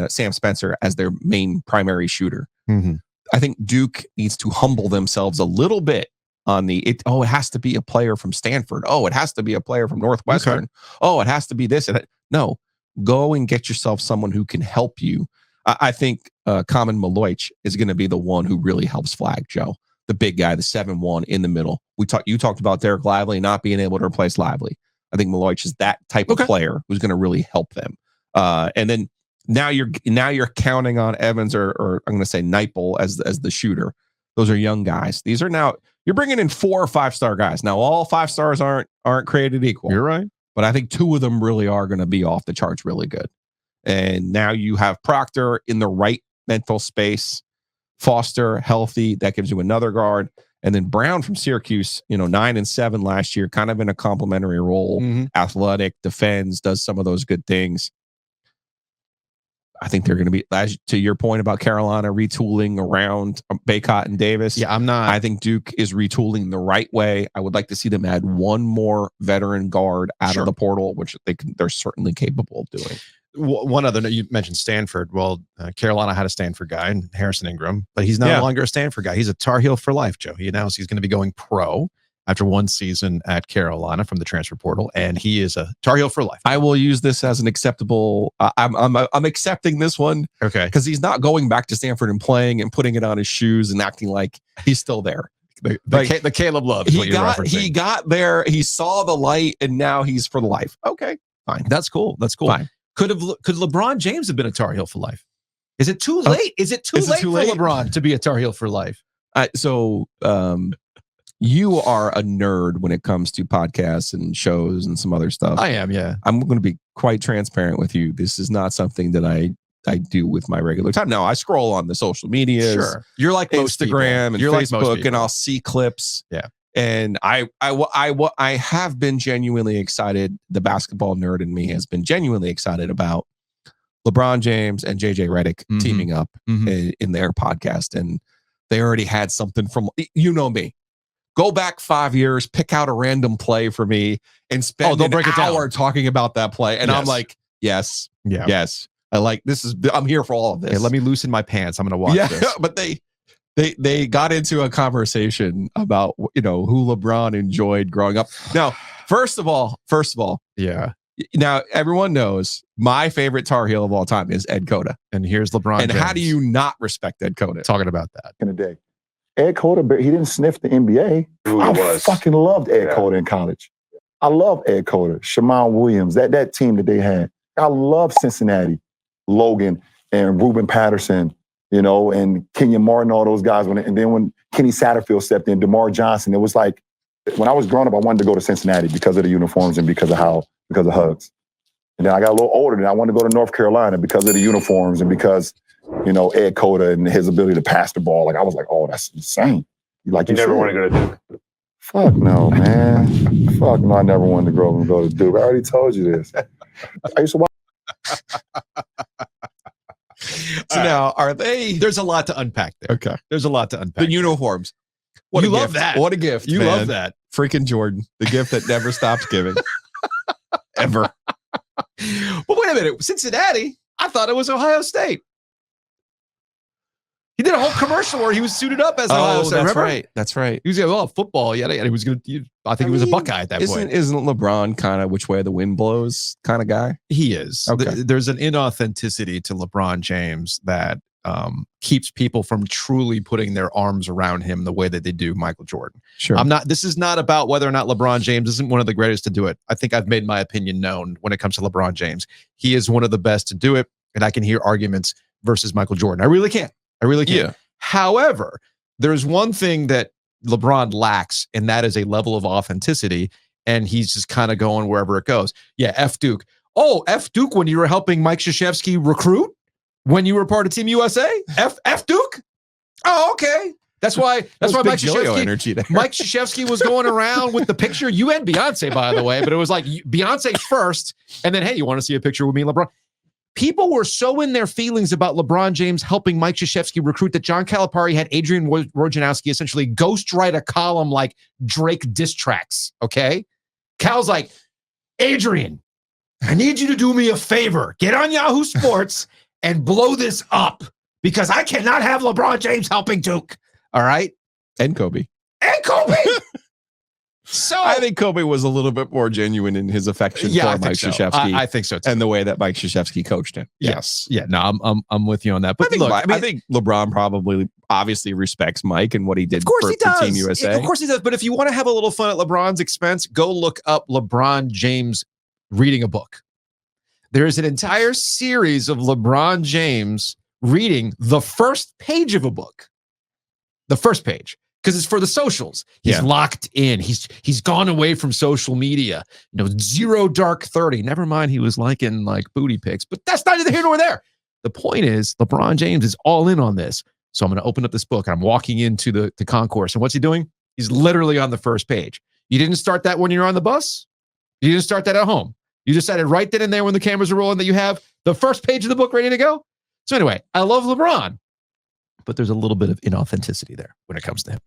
Sam Spencer as their main primary shooter. Mm-hmm. I think Duke needs to humble themselves a little bit on it has to be a player from Stanford. Oh, it has to be a player from Northwestern. Okay. Oh, it has to be this. No, go and get yourself someone who can help you. I think Common Maloich is going to be the one who really helps Flagg, Joe. The big guy, the 7'1" in the middle. You talked about Derek Lively not being able to replace Lively. I think Maloich is that type of player who's going to really help them. And then now you're counting on Evans or I'm going to say Neipel as the shooter. Those are young guys. These are now you're bringing in 4 or 5-star guys. Now all 5 stars aren't created equal. You're right, but I think 2 of them really are going to be off the charts, really good. And now you have Proctor in the right mental space, Foster healthy. That gives you another guard. And then Brown from Syracuse, 9 and 7 last year, kind of in a complementary role, athletic, defends, does some of those good things. I think they're going to be, to your point about Carolina retooling around Baycott and Davis. Yeah, I think Duke is retooling the right way. I would like to see them add one more veteran guard out of the portal, which they're certainly capable of doing. One other, you mentioned Stanford. Well, Carolina had a Stanford guy in Harrison Ingram, but he's no longer a Stanford guy. He's a Tar Heel for life, Joe. He announced he's going to be going pro. after one season at Carolina from the transfer portal, and he is a Tar Heel for life. I will use this as an acceptable. I'm accepting this one. Okay, because he's not going back to Stanford and playing and putting it on his shoes and acting like he's still there. The Caleb Love. Is he got there. He saw the light, and now he's for life. Okay, fine. That's cool. Fine. Could LeBron James have been a Tar Heel for life? Is it too late? Is it too late for LeBron to be a Tar Heel for life? You are a nerd when it comes to podcasts and shows and some other stuff. I am, yeah. I'm going to be quite transparent with you. This is not something that I do with my regular time. Now, I scroll on the social media. Sure. You're like most Instagram and You're Facebook, like and I'll see clips. Yeah. And I have been genuinely excited. The basketball nerd in me has been genuinely excited about LeBron James and JJ Redick teaming up in their podcast. And they already had something from, you know me. Go back 5 years, pick out a random play for me, and spend an hour talking about that play. And I'm like, yes. I like this. I'm here for all of this. Hey, let me loosen my pants. I'm going to watch this. But they got into a conversation about who LeBron enjoyed growing up. Now, first of all, yeah. Now everyone knows my favorite Tar Heel of all time is Ed Cota, and here's LeBron. And James. how do you not respect Ed Cota? Talking about that in the day. Ed Cota, but he didn't sniff the NBA. I fucking loved Ed Cota in college. I love Ed Cota, Shammond Williams, that team that they had. I love Cincinnati, Logan and Ruben Patterson, and Kenyon Martin, all those guys. And then when Kenny Satterfield stepped in, DeMar Johnson, it was like, when I was growing up, I wanted to go to Cincinnati because of the uniforms and because of Hugs. And then I got a little older and I wanted to go to North Carolina because of the uniforms and because Ed Cota and his ability to pass the ball. Like, I was like, oh, that's insane. You never want to go to Duke. Fuck no, man. Fuck no, I never wanted to grow up and go to Duke. I already told you this. I used to watch. So now, are they? There's a lot to unpack there. Okay. There's a lot to unpack. The uniforms. You love that. What a gift. You man. love that. Freaking Jordan. The gift that never stops giving. Ever. But wait a minute. Cincinnati? I thought it was Ohio State. He did a whole commercial where he was suited up as Ohio State. That's remember? right. That's right. He was going, football. Yeah. He was going to, I think he was a Buckeye at that point. Isn't LeBron kind of which way the wind blows kind of guy? He is. Okay. There's an inauthenticity to LeBron James that keeps people from truly putting their arms around him the way that they do Michael Jordan. Sure. This is not about whether or not LeBron James isn't one of the greatest to do it. I think I've made my opinion known when it comes to LeBron James. He is one of the best to do it. And I can hear arguments versus Michael Jordan. I really can. Yeah. However, there's one thing that LeBron lacks, and that is a level of authenticity. And he's just kind of going wherever it goes. Yeah, F Duke. Oh, F Duke when you were helping Mike Krzyzewski recruit? When you were part of Team USA? F Duke? Oh, okay. That's why Mike Krzyzewski was going around with the picture. You and Beyonce, by the way, but it was like Beyonce first, and then, hey, you want to see a picture with me and LeBron? People were so in their feelings about LeBron James helping Mike Krzyzewski recruit that John Calipari had Adrian Wojnarowski essentially ghostwrite a column like Drake diss tracks, okay? Cal's like, Adrian, I need you to do me a favor. Get on Yahoo Sports and blow this up because I cannot have LeBron James helping Duke, all right? And Kobe. So I think Kobe was a little bit more genuine in his affection for Mike Krzyzewski. I think so too. And the way that Mike Krzyzewski coached him. Yes. Yeah. No, I'm with you on that. But I think LeBron probably obviously respects Mike and what he did for Team USA. Of course he does. But if you want to have a little fun at LeBron's expense, go look up LeBron James reading a book. There is an entire series of LeBron James reading the first page of a book. The first page. Because it's for the socials. He's locked in. He's gone away from social media. Zero dark 30. Never mind he was liking like booty pics, but that's neither here nor there. The point is LeBron James is all in on this. So I'm going to open up this book. And I'm walking into the concourse. And what's he doing? He's literally on the first page. You didn't start that when you're on the bus. You didn't start that at home. You decided right then and there when the cameras are rolling that you have the first page of the book ready to go. So anyway, I love LeBron. But there's a little bit of inauthenticity there when it comes to him.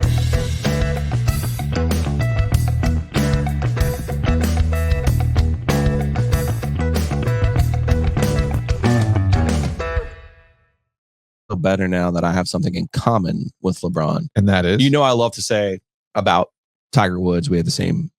So better now that I have something in common with LeBron. And that is? I love to say about Tiger Woods, we had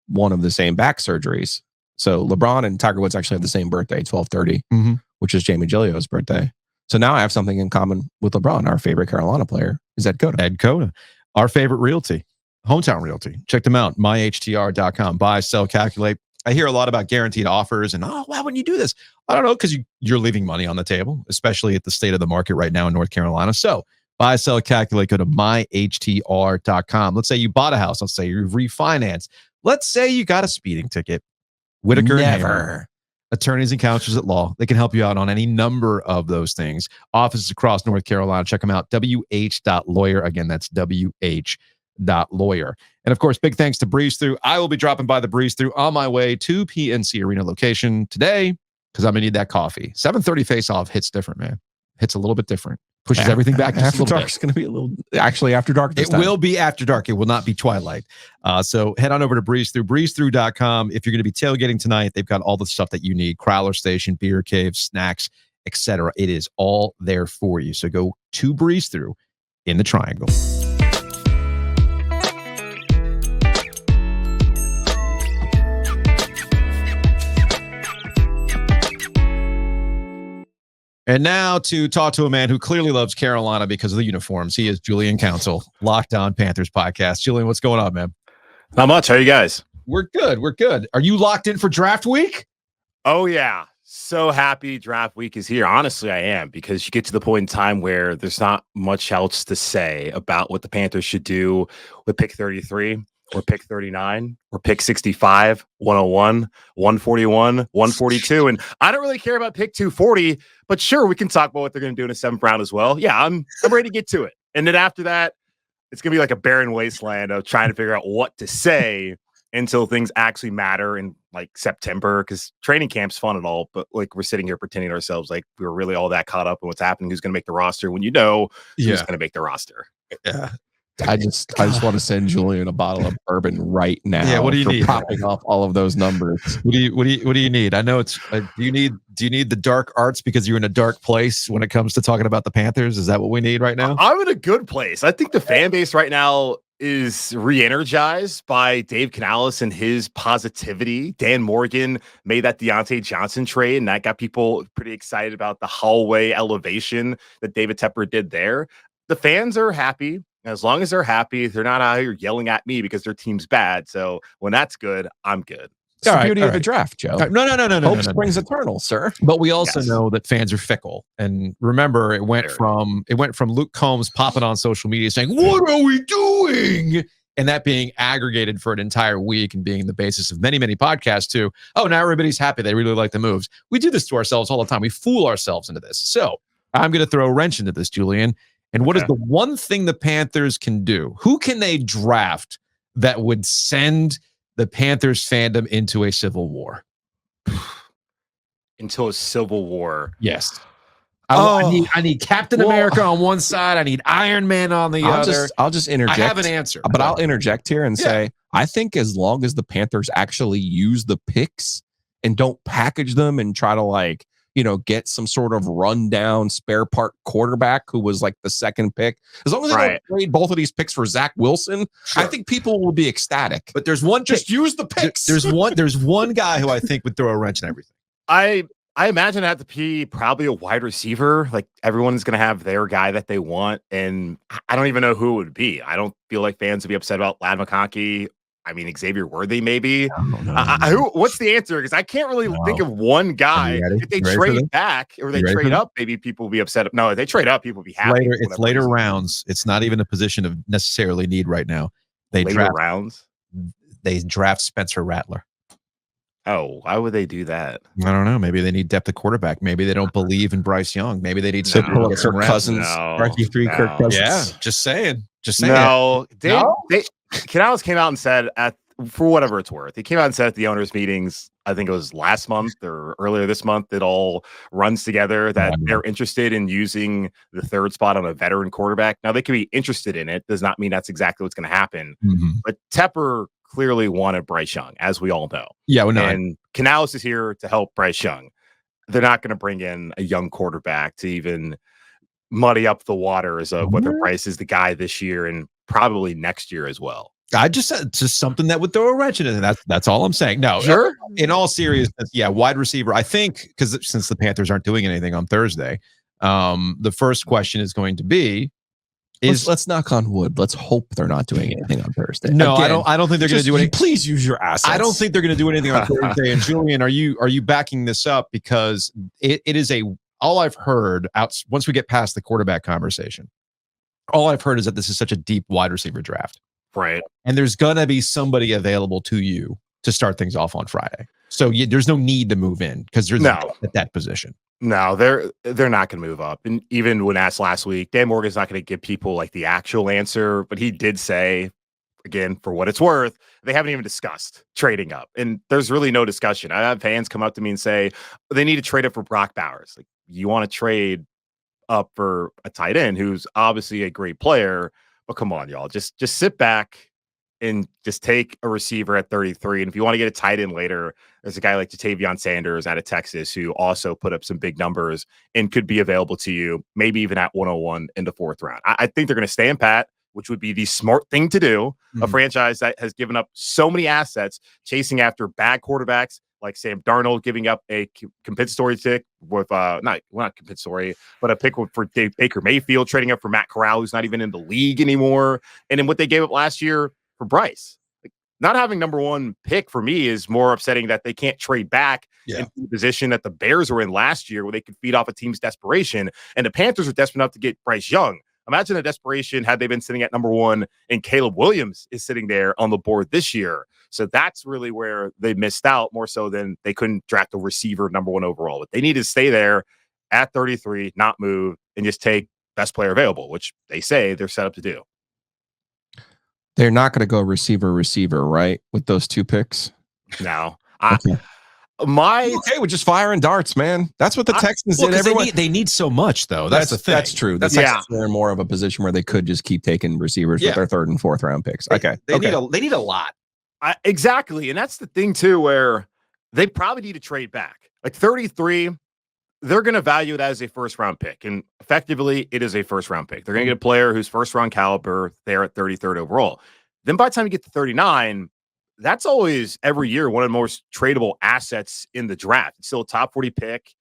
one of the same back surgeries. So LeBron and Tiger Woods actually have the same birthday, 12/30, which is Jamie Gillio's birthday. So now I have something in common with LeBron. Our favorite Carolina player is Ed Cota. Ed Cota. Our favorite realty, Hometown Realty. Check them out, myhtr.com. Buy, sell, calculate. I hear a lot about guaranteed offers and, why wouldn't you do this? I don't know, because you're leaving money on the table, especially at the state of the market right now in North Carolina. So buy, sell, calculate, go to myhtr.com. Let's say you bought a house. Let's say you've refinanced. Let's say you got a speeding ticket. Whitaker and Hammer, attorneys and counselors at law. They can help you out on any number of those things. Offices across North Carolina. Check them out, wh.lawyer. Again, that's wh.lawyer. And of course, big thanks to Breeze Through. I will be dropping by the Breeze Through on my way to PNC Arena location today because I'm going to need that coffee. 7:30 face-off hits different, man. Hits a little bit different. Pushes everything back just after a little dark. It's going to be a little, actually after dark. It will be after dark. It will not be twilight. So head on over to Breeze Through, breezethrough.com. If you're going to be tailgating tonight, they've got all the stuff that you need: Crowler Station, beer cave, snacks, etc. It is all there for you. So go to Breeze Through in the Triangle. And now to talk to a man who clearly loves Carolina because of the uniforms. He is Julian Council, Locked On Panthers podcast. Julian, what's going on, man? Not much. How are you guys? We're good. We're good. Are you locked in for draft week? Oh, yeah. So happy draft week is here. Honestly, I am, because you get to the point in time where there's not much else to say about what the Panthers should do with pick 33 or pick 39 or pick 65, 101, 141, 142. And I don't really care about pick 240, but sure, we can talk about what they're going to do in the 7th round as well. Yeah, I'm ready to get to it. And then after that, it's going to be like a barren wasteland of trying to figure out what to say until things actually matter in like September, because training camp's fun and all, but like we're sitting here pretending to ourselves like we were really all that caught up in what's happening, who's going to make the roster, when you know who's going to make the roster. Yeah. I just want to send Julian a bottle of bourbon right now. Yeah, what do you need? Popping off all of those numbers. What do you need? I know it's. Do you need the dark arts because you're in a dark place when it comes to talking about the Panthers? Is that what we need right now? I'm in a good place. I think the fan base right now is re-energized by Dave Canales and his positivity. Dan Morgan made that Deontay Johnson trade, and that got people pretty excited about the hallway elevation that David Tepper did there. The fans are happy. As long as they're happy, they're not out here yelling at me because their team's bad. So when that's good, I'm good. It's the beauty of the draft, Joe. No. Hope springs eternal, sir. But we also know that fans are fickle. And remember, it went from Luke Combs popping on social media saying, "What are we doing?" And that being aggregated for an entire week and being the basis of many, many podcasts to, oh, now everybody's happy. They really like the moves. We do this to ourselves all the time. We fool ourselves into this. So I'm going to throw a wrench into this, Julian. And what is the one thing the Panthers can do? Who can they draft that would send the Panthers fandom into a civil war? Into a civil war? Yes. I need Captain America on one side. I need Iron Man on the other. I'll just interject. I have an answer. But I'll interject here and say, I think as long as the Panthers actually use the picks and don't package them and try to get some sort of rundown spare part quarterback who was like the 2nd pick. As long as they don't trade both of these picks for Zach Wilson, I think people will be ecstatic. But there's one. Just use the picks. There's one guy who I think would throw a wrench in everything. I imagine it had to be probably a wide receiver. Like everyone's going to have their guy that they want, and I don't even know who it would be. I don't feel like fans would be upset about Lad McConkey. I mean, Xavier Worthy, maybe. What's the answer? Because I can't really think of one guy. If they trade back or they trade up, maybe people will be upset. No, if they trade up, people will be happy. It's later rounds. It's not even a position of necessarily need right now. They draft Spencer Rattler. Oh, why would they do that? I don't know. Maybe they need depth at quarterback. Maybe they don't believe in Bryce Young. Maybe they need some Kirk Cousins. Kirk Cousins. Yeah, just saying. No, Canales came out and said for whatever it's worth, he came out and said at the owners' meetings, I think it was last month or earlier this month, it all runs together, that they're interested in using the 3rd spot on a veteran quarterback. Now, they could be interested in it. Does not mean that's exactly what's going to happen. But Tepper clearly wanted Bryce Young, as we all know. Yeah, and Canales is here to help Bryce Young. They're not going to bring in a young quarterback to even muddy up the waters of whether Bryce is the guy this year and probably next year as well. I just said just something that would throw a wrench in it. That's all I'm saying. No, Sure. In all seriousness, yeah, wide receiver. I think because since the Panthers aren't doing anything on Thursday, the first question is going to be let's knock on wood. Let's hope they're not doing anything on Thursday. No, Again, I don't think they're going to do anything. Please use your assets. I don't think they're going to do anything on Thursday. And Julian, are you backing this up? Because it is all I've heard once we get past the quarterback conversation, all I've heard is that this is such a deep wide receiver draft. Right. And there's going to be somebody available to you to start things off on Friday. So there's no need to move in because there's no at that position. No, they're not going to move up. And even when asked last week, Dan Morgan's not going to give people like the actual answer, but he did say, again, for what it's worth, they haven't even discussed trading up. And there's really no discussion. I have fans come up to me and say they need to trade up for Brock Bowers. Like, you want to trade up for a tight end who's obviously a great player, but come on, y'all, just sit back and just take a receiver at 33. And if you want to get a tight end later, there's a guy like Jatavion Sanders out of Texas who also put up some big numbers and could be available to you, maybe even at 101 in the 4th round. I think they're going to stay in pat, which would be the smart thing to do. A franchise that has given up so many assets, chasing after bad quarterbacks like Sam Darnold, giving up a compensatory pick with not compensatory, but a pick for Baker Mayfield, trading up for Matt Corral, who's not even in the league anymore. And then what they gave up last year for Bryce. Like, not having number 1 pick for me is more upsetting that they can't trade back into the position that the Bears were in last year, where they could feed off a team's desperation. And the Panthers are desperate enough to get Bryce Young. Imagine the desperation had they been sitting at number 1 and Caleb Williams is sitting there on the board this year. So that's really where they missed out, more so than they couldn't draft a receiver number 1 overall. But they need to stay there at 33, not move, and just take best player available, which they say they're set up to do. They're not going to go receiver, right? With those 2 picks? No. Okay. Okay with just firing darts, man. That's what the Texans did. Everyone they need so much, though. That's the thing. That's true. The Texans are more of a position where they could just keep taking receivers with their 3rd and 4th round picks. They need a lot. Exactly. And that's the thing, too, where they probably need to trade back. Like 33, they're going to value it as a 1st round pick. And effectively, it is a 1st round pick. They're going to get a player who's 1st round caliber there at 33rd overall. Then by the time you get to 39, that's always every year one of the most tradable assets in the draft. It's still a top 40 pick,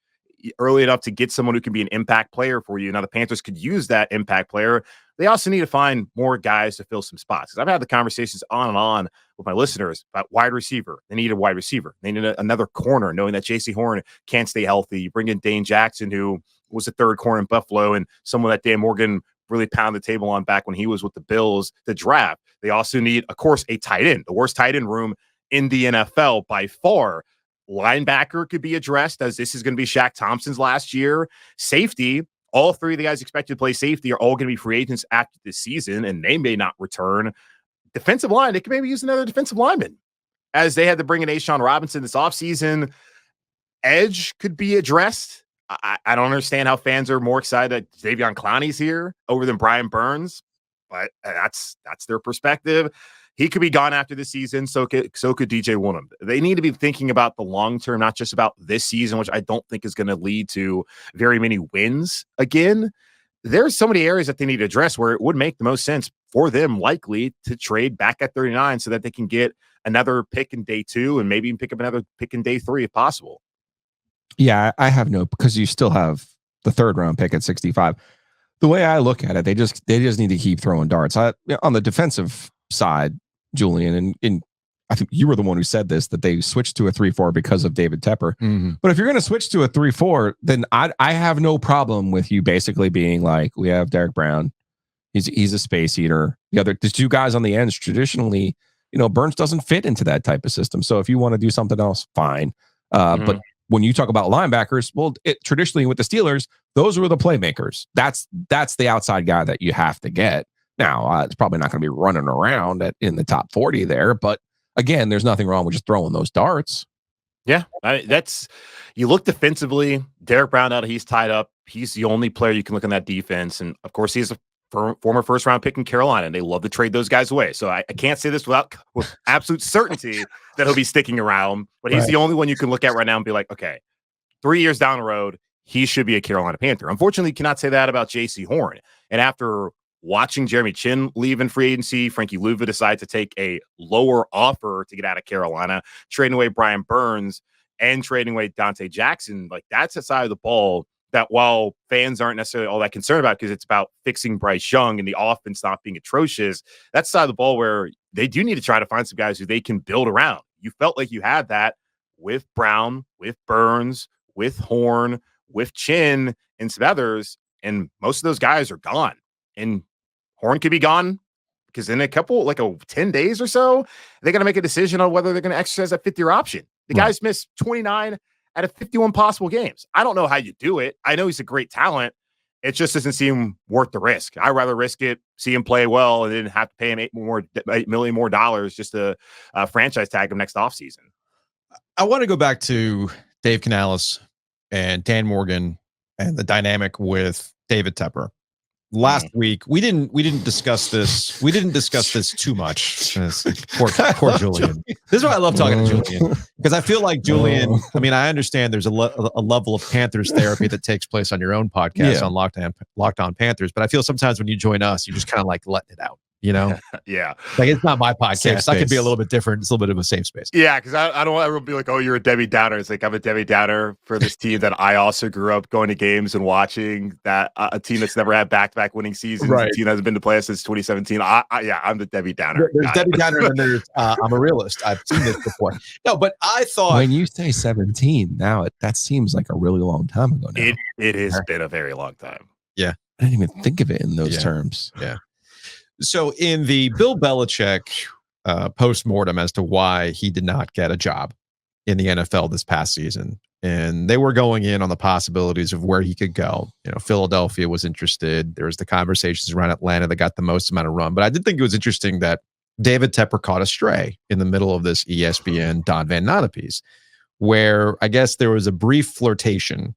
early enough to get someone who can be an impact player for you. Now, the Panthers could use that impact player. They also need to find more guys to fill some spots. Because I've had the conversations on and on with my listeners about wide receiver. They need a wide receiver. They need another corner, knowing that J.C. Horn can't stay healthy. You bring in Dane Jackson, who was the 3rd corner in Buffalo, and someone that Dan Morgan really pounded the table on back when he was with the Bills to draft. They also need, of course, a tight end, the worst tight end room in the NFL by far. Linebacker could be addressed, as this is going to be Shaq Thompson's last year. Safety, all 3 of the guys expected to play safety are all going to be free agents after this season, and they may not return. Defensive line, they could maybe use another defensive lineman, as they had to bring in Ashawn Robinson this offseason. Edge could be addressed. I don't understand how fans are more excited that Davion Clowney's here over than Brian Burns, but that's their perspective. He could be gone after this season. So could DJ Woolen. They need to be thinking about the long term, not just about this season, which I don't think is going to lead to very many wins again. There's so many areas that they need to address where it would make the most sense for them likely to trade back at 39 so that they can get another pick in day 2 and maybe even pick up another pick in day 3 if possible. Yeah, I have because you still have the 3rd round pick at 65. The way I look at it, they just need to keep throwing darts. On the defensive side, Julian, and I think you were the one who said this, that they switched to a 3-4 because of David Tepper. But if you're going to switch to a 3-4, then I have no problem with you basically being like, we have Derek Brown. He's a space eater. The 2 guys on the ends, traditionally, Burns doesn't fit into that type of system. So if you want to do something else, fine. But when you talk about linebackers, well, traditionally with the Steelers, those were the playmakers. That's the outside guy that you have to get. Now, it's probably not going to be running around in the top 40 there, but again, there's nothing wrong with just throwing those darts. Yeah, you look defensively. Derek Brown he's tied up. He's the only player you can look in that defense, and of course, he's a former 1st round pick in Carolina, and they love to trade those guys away. So I can't say this with absolute certainty that he'll be sticking around, but he's the only one you can look at right now and be like, okay, 3 years down the road, he should be a Carolina Panther. Unfortunately, you cannot say that about J.C. Horn. And after watching Jeremy Chin leave in free agency, Frankie Luva decide to take a lower offer to get out of Carolina, trading away Brian Burns and trading away Dante Jackson. Like, that's a side of the ball that, while fans aren't necessarily all that concerned about because it's about fixing Bryce Young and the offense not being atrocious, that's the side of the ball where they do need to try to find some guys who they can build around. You felt like you had that with Brown, with Burns, with Horn, with Chin, and some others, and most of those guys are gone. And Horn could be gone because in a couple, 10 days or so, they're going to make a decision on whether they're going to exercise that fifth-year option. The guy's missed 29 out of 51 possible games. I don't know how you do it. I know he's a great talent. It just doesn't seem worth the risk. I'd rather risk it, see him play well, and then have to pay him $8 million more just to franchise tag him next offseason. I want to go back to Dave Canales and Dan Morgan and the dynamic with David Tepper. Last week, we didn't discuss this. We didn't discuss this too much. Poor Julian. This is why I love talking to Julian, because I feel like Julian. I mean, I understand there's a level of Panthers therapy that takes place on your own podcast on Locked On Panthers, but I feel sometimes when you join us, you just kind of like letting it out. You know, yeah, like it's not my podcast. I could be a little bit different. It's a little bit of a safe space. Yeah, because I don't want everyone to be like, "Oh, you're a Debbie Downer." It's like I'm a Debbie Downer for this team that I also grew up going to games and watching. That a team that's never had back-to-back winning seasons. Right. A team that hasn't been to playoffs since 2017. I'm the Debbie Downer. There's Debbie Downer, and then there's I'm a realist. I've seen this before. No, but I thought when you say 17, now that seems like a really long time ago. Now it has been a very long time. Yeah, I didn't even think of it in those terms. Yeah. So in the Bill Belichick post-mortem as to why he did not get a job in the NFL this past season, and they were going in on the possibilities of where he could go. You know, Philadelphia was interested. There was the conversations around Atlanta that got the most amount of run. But I did think it was interesting that David Tepper caught a stray in the middle of this ESPN Don Van Natta piece, where I guess there was a brief flirtation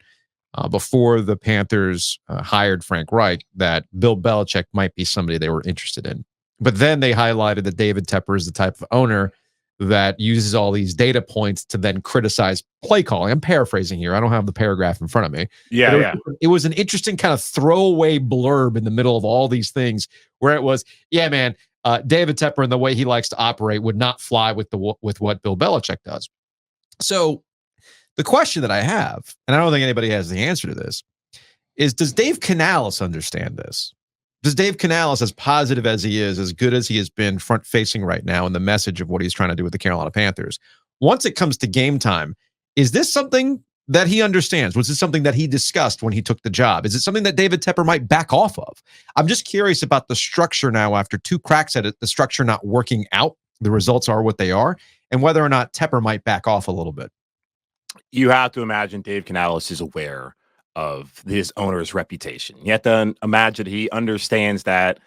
before the Panthers hired Frank Reich that Bill Belichick might be somebody they were interested in. But then they highlighted that David Tepper is the type of owner that uses all these data points to then criticize play calling. I'm paraphrasing here. I don't have the paragraph in front of me. It was an interesting kind of throwaway blurb in the middle of all these things where it was, David Tepper and the way he likes to operate would not fly with what Bill Belichick does. So the question that I have, and I don't think anybody has the answer to this, is does Dave Canales understand this? Does Dave Canales, as positive as he is, as good as he has been front-facing right now in the message of what he's trying to do with the Carolina Panthers, once it comes to game time, is this something that he understands? Was it something that he discussed when he took the job? Is it something that David Tepper might back off of? I'm just curious about the structure now after two cracks at it, the structure not working out, the results are what they are, and whether or not Tepper might back off a little bit. You have to imagine Dave Canales is aware of his owner's reputation. You have to imagine he understands that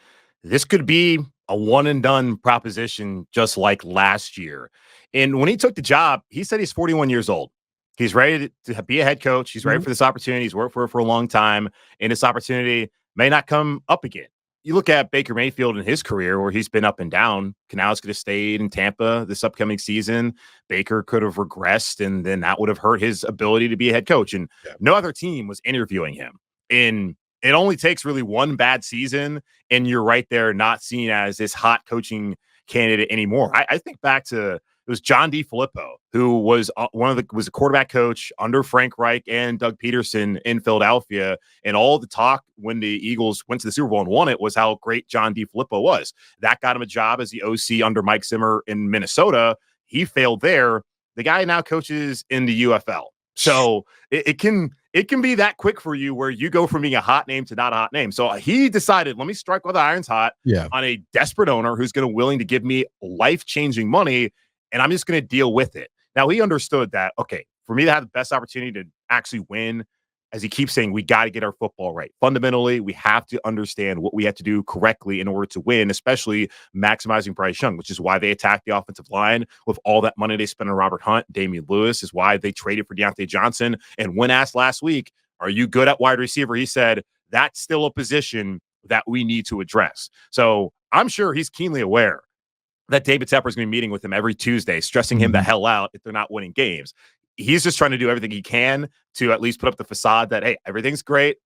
this could be a one-and-done proposition just like last year. And when he took the job, he said he's 41 years old. He's ready to be a head coach. He's ready for this opportunity. He's worked for it for a long time, and this opportunity may not come up again. You look at Baker Mayfield in his career where he's been up and down. Canales could have stayed in Tampa this upcoming season. Baker could have regressed, and then that would have hurt his ability to be a head coach. And no other team was interviewing him. And it only takes really one bad season, and you're right there not seen as this hot coaching candidate anymore. I think back to it was John DeFilippo, who was was a quarterback coach under Frank Reich and Doug Peterson in Philadelphia. And all the talk when the Eagles went to the Super Bowl and won it was how great John DeFilippo was. That got him a job as the OC under Mike Zimmer in Minnesota. He failed there. The guy now coaches in the UFL. So it can be that quick for you where you go from being a hot name to not a hot name. So he decided, let me strike while the iron's hot on a desperate owner who's willing to give me life-changing money, and I'm just going to deal with it. Now, he understood that, okay, for me to have the best opportunity to actually win, as he keeps saying, we got to get our football right. Fundamentally, we have to understand what we have to do correctly in order to win, especially maximizing Bryce Young, which is why they attacked the offensive line with all that money they spent on Robert Hunt. Damian Lewis is why they traded for Deontay Johnson. And when asked last week, are you good at wide receiver? He said, that's still a position that we need to address. So I'm sure he's keenly aware that David Tepper is going to be meeting with him every Tuesday, stressing him the hell out if they're not winning games. He's just trying to do everything he can to at least put up the facade that, hey, everything's great.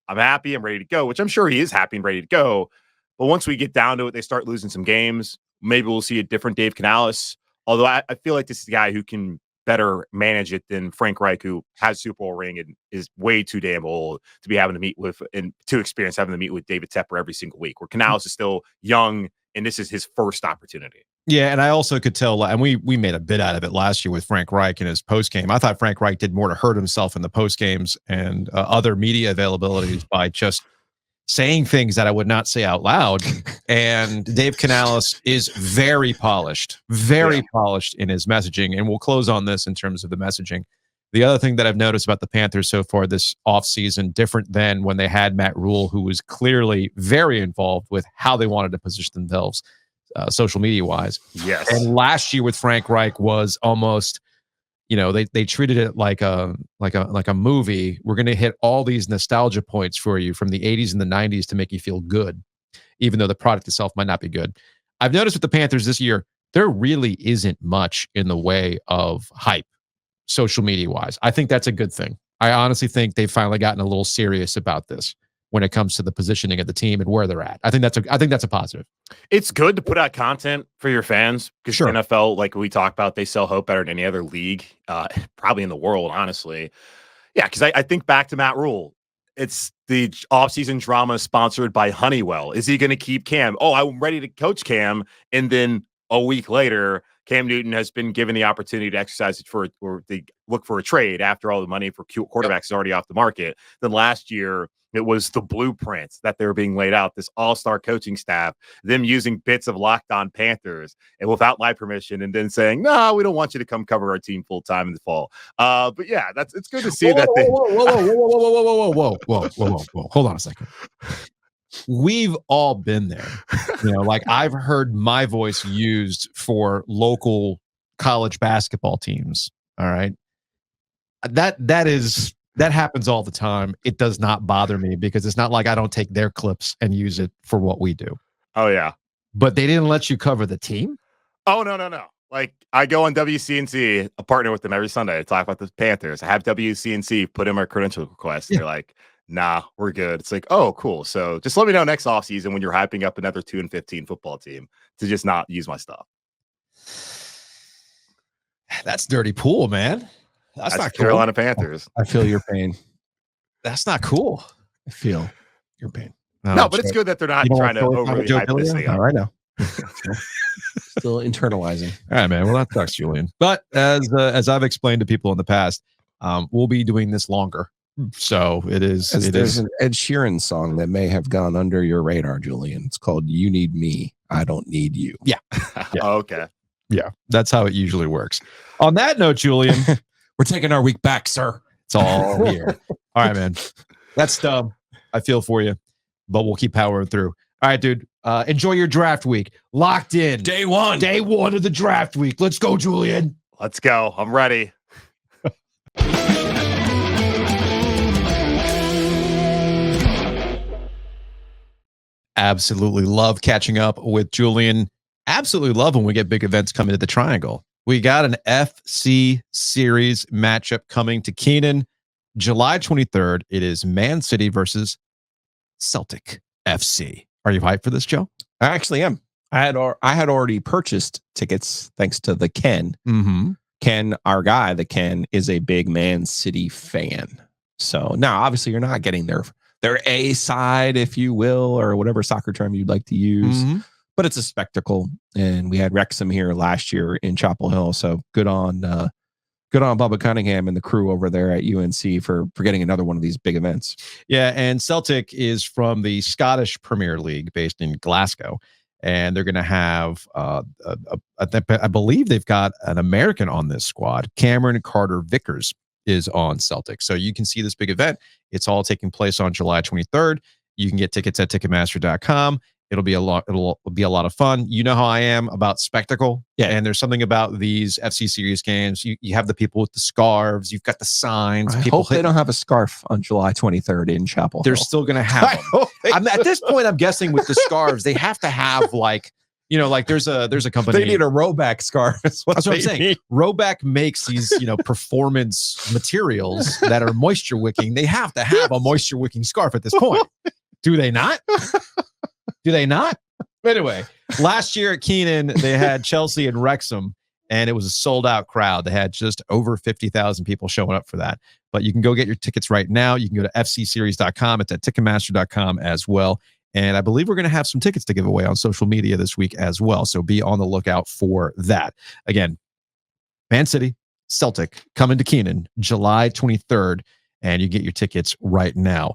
I'm happy. I'm ready to go, which I'm sure he is happy and ready to go. But once we get down to it, they start losing some games. Maybe we'll see a different Dave Canales. Although I feel like this is the guy who can better manage it than Frank Reich, who has Super Bowl ring and is way too damn old to be having to meet with and too experienced having to meet with David Tepper every single week, where Canales is still young and this is his first opportunity. Yeah, and I also could tell, and we made a bit out of it last year with Frank Reich in his post game. I thought Frank Reich did more to hurt himself in the post games and other media availabilities by just saying things that I would not say out loud. And Dave Canales is very polished in his messaging. And we'll close on this in terms of the messaging. The other thing that I've noticed about the Panthers so far this offseason, different than when they had Matt Rule, who was clearly very involved with how they wanted to position themselves social media wise. Yes. And last year with Frank Reich was almost, they treated it like a movie. We're going to hit all these nostalgia points for you from the 80s and the 90s to make you feel good, even though the product itself might not be good. I've noticed with the Panthers this year, there really isn't much in the way of hype, social media wise. I think that's a good thing. I honestly think they've finally gotten a little serious about this when it comes to the positioning of the team and where they're at. I think that's a positive. It's good to put out content for your fans because the NFL, like we talked about, they sell hope better than any other league, probably in the world, honestly. Yeah, because I think back to Matt Rule. It's the offseason drama sponsored by Honeywell. Is he going to keep Cam? Oh, I'm ready to coach Cam. And then a week later, Cam Newton has been given the opportunity to exercise it or they look for a trade after all the money for quarterbacks is already off the market. Then last year, it was the blueprints that they were being laid out, this all-star coaching staff, them using bits of LockedOn Panthers and without my permission, and then saying, no, we don't want you to come cover our team full-time in the fall. But yeah, it's good to see that. Whoa. Hold on a second. We've all been there. Like I've heard my voice used for local college basketball teams. All right. That happens all the time. It does not bother me because it's not like I don't take their clips and use it for what we do. Oh, yeah. But they didn't let you cover the team? Oh, no. Like, I go on WCNC, a partner with them every Sunday to talk about the Panthers. I have WCNC put in my credential request. Yeah. They're like, nah, we're good. It's like, oh, cool. So just let me know next offseason when you're hyping up another 2-15 football team to just not use my stuff. That's dirty pool, man. That's not cool. Carolina Panthers. I feel your pain. That's not cool. I feel your pain. No, but it's good that they're not trying to overly hype this thing up. I know. Still internalizing. All right, man. Well, that sucks, Julian. But as I've explained to people in the past, we'll be doing this longer. So it is. There's an Ed Sheeran song that may have gone under your radar, Julian. It's called "You Need Me, I Don't Need You." Yeah. Okay. Yeah, that's how it usually works. On that note, Julian. We're taking our week back, sir. It's all here. All right, man. That's dumb. I feel for you, but we'll keep powering through. All right, dude. Enjoy your draft week. Locked in. Day one of the draft week. Let's go, Julian. Let's go. I'm ready. Absolutely love catching up with Julian. Absolutely love when we get big events coming to the Triangle. We got an FC series matchup coming to Keenan July 23rd. It is Man City versus Celtic FC. Are you hyped for this, Joe? I actually am. I had already purchased tickets thanks to the Ken. Mm-hmm. Ken, our guy, the Ken, is a big Man City fan. So now, obviously, you're not getting their A side, if you will, or whatever soccer term you'd like to use. Mm-hmm. But it's a spectacle, and we had Wrexham here last year in Chapel Hill. So good on Bubba Cunningham and the crew over there at UNC for getting another one of these big events. Yeah, and Celtic is from the Scottish Premier League based in Glasgow, and they're going to have, I believe they've got an American on this squad. Cameron Carter-Vickers is on Celtic. So you can see this big event. It's all taking place on July 23rd. You can get tickets at Ticketmaster.com. It'll be a lot of fun. You know how I am about spectacle. Yeah. And there's something about these FC series games. You have the people with the scarves. You've got the signs. I hope they don't have a scarf on July 23rd in Chapel They're Hill. still going to have them. At this point, I'm guessing with the scarves, they have to have like there's a company. They need a Roback scarf. That's what I'm saying. Roback makes these, performance materials that are moisture wicking. They have to have a moisture wicking scarf at this point. Do they not? Do they not? Anyway, last year at Keenan, they had Chelsea and Wrexham, and it was a sold-out crowd. They had just over 50,000 people showing up for that. But you can go get your tickets right now. You can go to fcseries.com. It's at ticketmaster.com as well. And I believe we're going to have some tickets to give away on social media this week as well. So be on the lookout for that. Again, Man City, Celtic, coming to Keenan, July 23rd. And you get your tickets right now.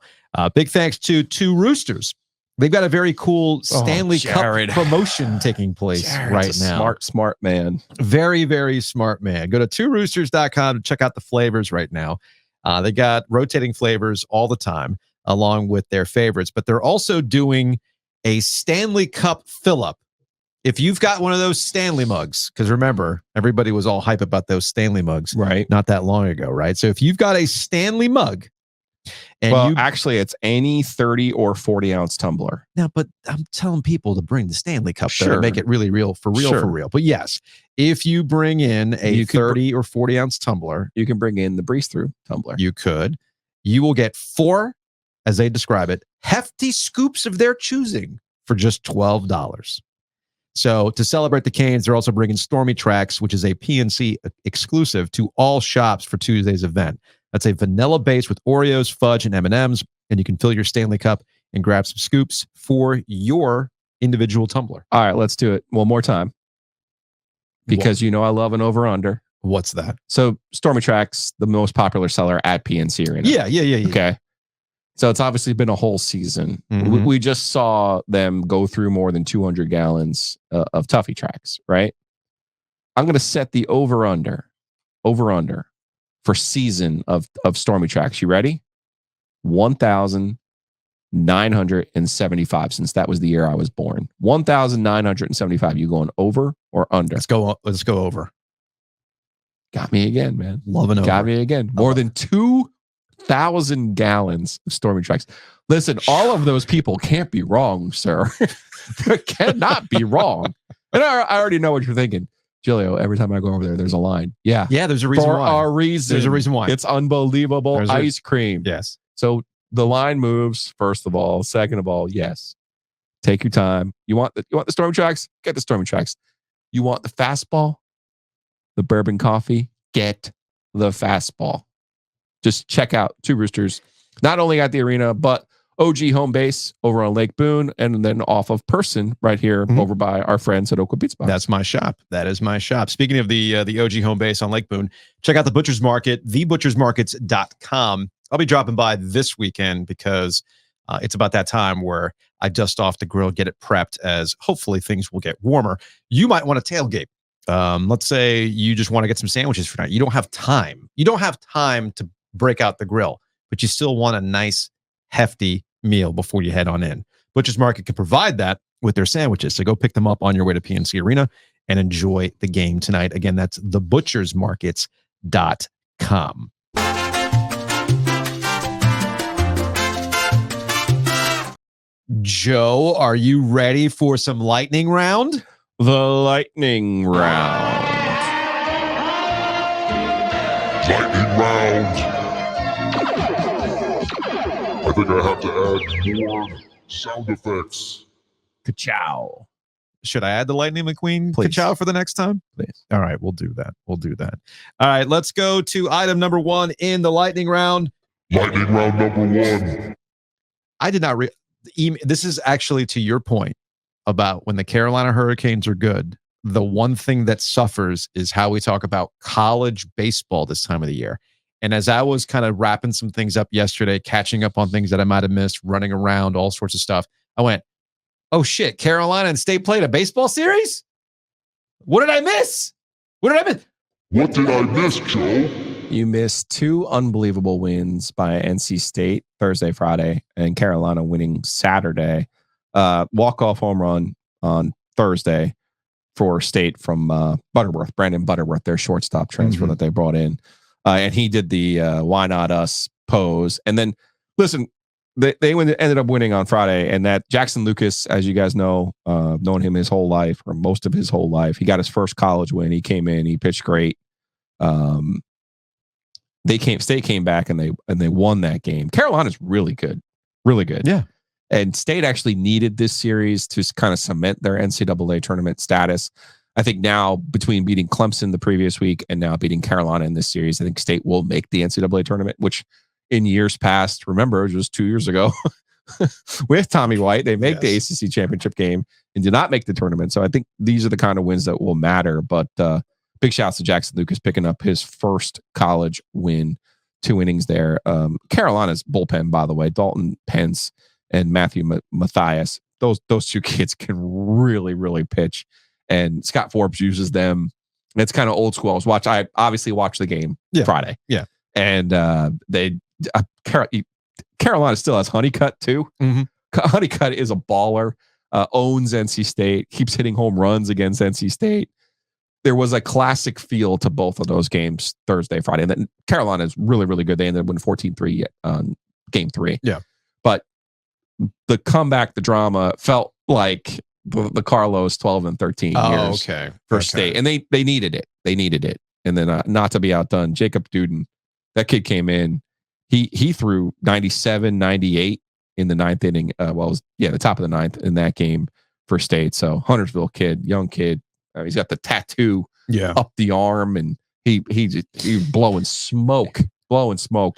Big thanks to Two Roosters. They've got a very cool Stanley Cup promotion taking place right now. Smart man. Very, very smart man. Go to tworoosters.com to check out the flavors right now. They got rotating flavors all the time, along with their favorites, but they're also doing a Stanley Cup fill-up. If you've got one of those Stanley mugs, because remember, everybody was all hype about those Stanley mugs not that long ago, right? So if you've got a Stanley mug, and actually, it's any 30 or 40 ounce tumbler. Now, but I'm telling people to bring the Stanley Cup to make it really real, for real. But yes, if you bring in a 30 or 40 ounce tumbler, you can bring in the breeze through tumbler. You will get 4, as they describe it, hefty scoops of their choosing for just $12. So to celebrate the Canes, they're also bringing Stormy Tracks, which is a PNC exclusive to all shops for Tuesday's event. That's a vanilla base with Oreos, fudge, and M&Ms, and you can fill your Stanley Cup and grab some scoops for your individual tumbler. All right, let's do it one more time. Because I love an over-under. What's that? So Stormy Tracks, the most popular seller at PNC Arena. Yeah. Okay. So it's obviously been a whole season. Mm-hmm. We just saw them go through more than 200 gallons of Tuffy Tracks, right? I'm going to set the over-under for season of Stormy Tracks. You ready? 1,975, since that was the year I was born. 1,975. You going over or under? Let's go over. Got me again, man. Loving over. Got me again. More than 2,000 gallons of Stormy Tracks. Listen, all of those people can't be wrong, sir. They cannot be wrong. And I already know what you're thinking. Julio, every time I go over there, there's a line. Yeah, there's a reason why. For a reason. There's a reason why. It's unbelievable ice cream. Yes. So the line moves, first of all. Second of all, yes. Take your time. You want the Stormy Tracks? Get the Stormy Tracks. You want the fastball? The bourbon coffee? Get the fastball. Just check out Two Roosters, not only at the arena, but OG home base over on Lake Boone, and then off of Person right here over by our friends at Oakwood Pizza Box. That's my shop. That is my shop. Speaking of the OG home base on Lake Boone, check out the Butcher's Market, thebutchersmarkets.com. I'll be dropping by this weekend because it's about that time where I dust off the grill, get it prepped, as hopefully things will get warmer. You might want to tailgate. Let's say you just want to get some sandwiches for tonight. You don't have time. You don't have time to break out the grill, but you still want a nice, hefty meal before you head on in. Butcher's Market can provide that with their sandwiches. So go pick them up on your way to PNC Arena and enjoy the game tonight. Again, that's thebutchersmarkets.com. Joe, are you ready for some lightning round? The lightning round. Lightning round. I think I have to add more sound effects. Ka-chow. Should I add the Lightning McQueen ka-chow for the next time? Please. All right, we'll do that. All right, let's go to item number 1 in the lightning round. Lightning round number 1. I did not this is actually to your point about when the Carolina Hurricanes are good. The one thing that suffers is how we talk about college baseball this time of the year. And as I was kind of wrapping some things up yesterday, catching up on things that I might have missed, running around, all sorts of stuff, I went, oh shit, Carolina and State played a baseball series? What did I miss? What did I miss, Joe? You missed 2 unbelievable wins by NC State Thursday, Friday, and Carolina winning Saturday. Walk-off home run on Thursday for State from Butterworth, Brandon Butterworth, their shortstop transfer that they brought in. And he did the why not us pose. And then, listen, they ended up winning on Friday. And that Jackson Lucas, as you guys know, known him his whole life, or most of his whole life, he got his first college win. He came in, he pitched great. State came back and they won that game. Carolina's really good. Really good. Yeah. And State actually needed this series to kind of cement their NCAA tournament status. I think now between beating Clemson the previous week and now beating Carolina in this series, I think State will make the NCAA tournament, which in years past, remember, it was 2 years ago with Tommy White, they make the ACC championship game and did not make the tournament. So I think these are the kind of wins that will matter. But big shouts to Jackson Lucas picking up his first college win, 2 innings there. Carolina's bullpen, by the way, Dalton Pence and Matthew Mathias, those 2 kids can really, really pitch. And Scott Forbes uses them. It's kind of old school. I obviously watched the game Friday. Yeah. And Carolina still has Honeycutt too. Mm-hmm. Honeycutt is a baller, owns NC State, keeps hitting home runs against NC State. There was a classic feel to both of those games Thursday, Friday. And then Carolina is really, really good. They ended up winning 14-3 on game 3. Yeah. But the comeback, the drama felt like the Carlos 12 and 13 years for State. And they needed it. They needed it. And then not to be outdone, Jacob Duden, that kid came in. He threw 97, 98 in the 9th inning. The top of the 9th in that game for State. So Huntersville kid, young kid. He's got the tattoo up the arm, and he blowing smoke.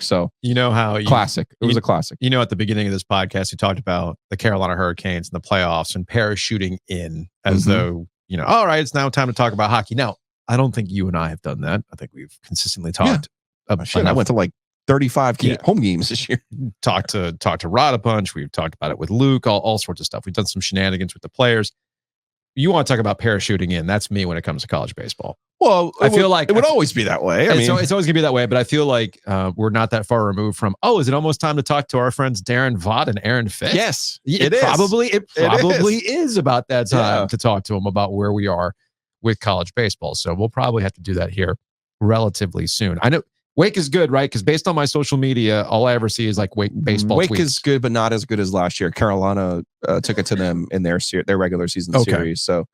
So you know how classic. It was a classic. You know, at the beginning of this podcast, we talked about the Carolina Hurricanes and the playoffs and parachuting in as though, all right, it's now time to talk about hockey. Now, I don't think you and I have done that. I think we've consistently talked about I went to like 35 home games this year. Talked to Rod a bunch. We've talked about it with Luke, all sorts of stuff. We've done some shenanigans with the players. You want to talk about parachuting in? That's me when it comes to college baseball. Well, I feel like it would always be that way. It's always going to be that way, but I feel like we're not that far removed from, is it almost time to talk to our friends Darren Vaught and Aaron Fitt? Yes, it probably is about that time to talk to them about where we are with college baseball. So we'll probably have to do that here relatively soon. I know Wake is good, right? Because based on my social media, all I ever see is like Wake baseball Wake tweets. is good, but not as good as last year. Carolina took it to them in their regular season series. So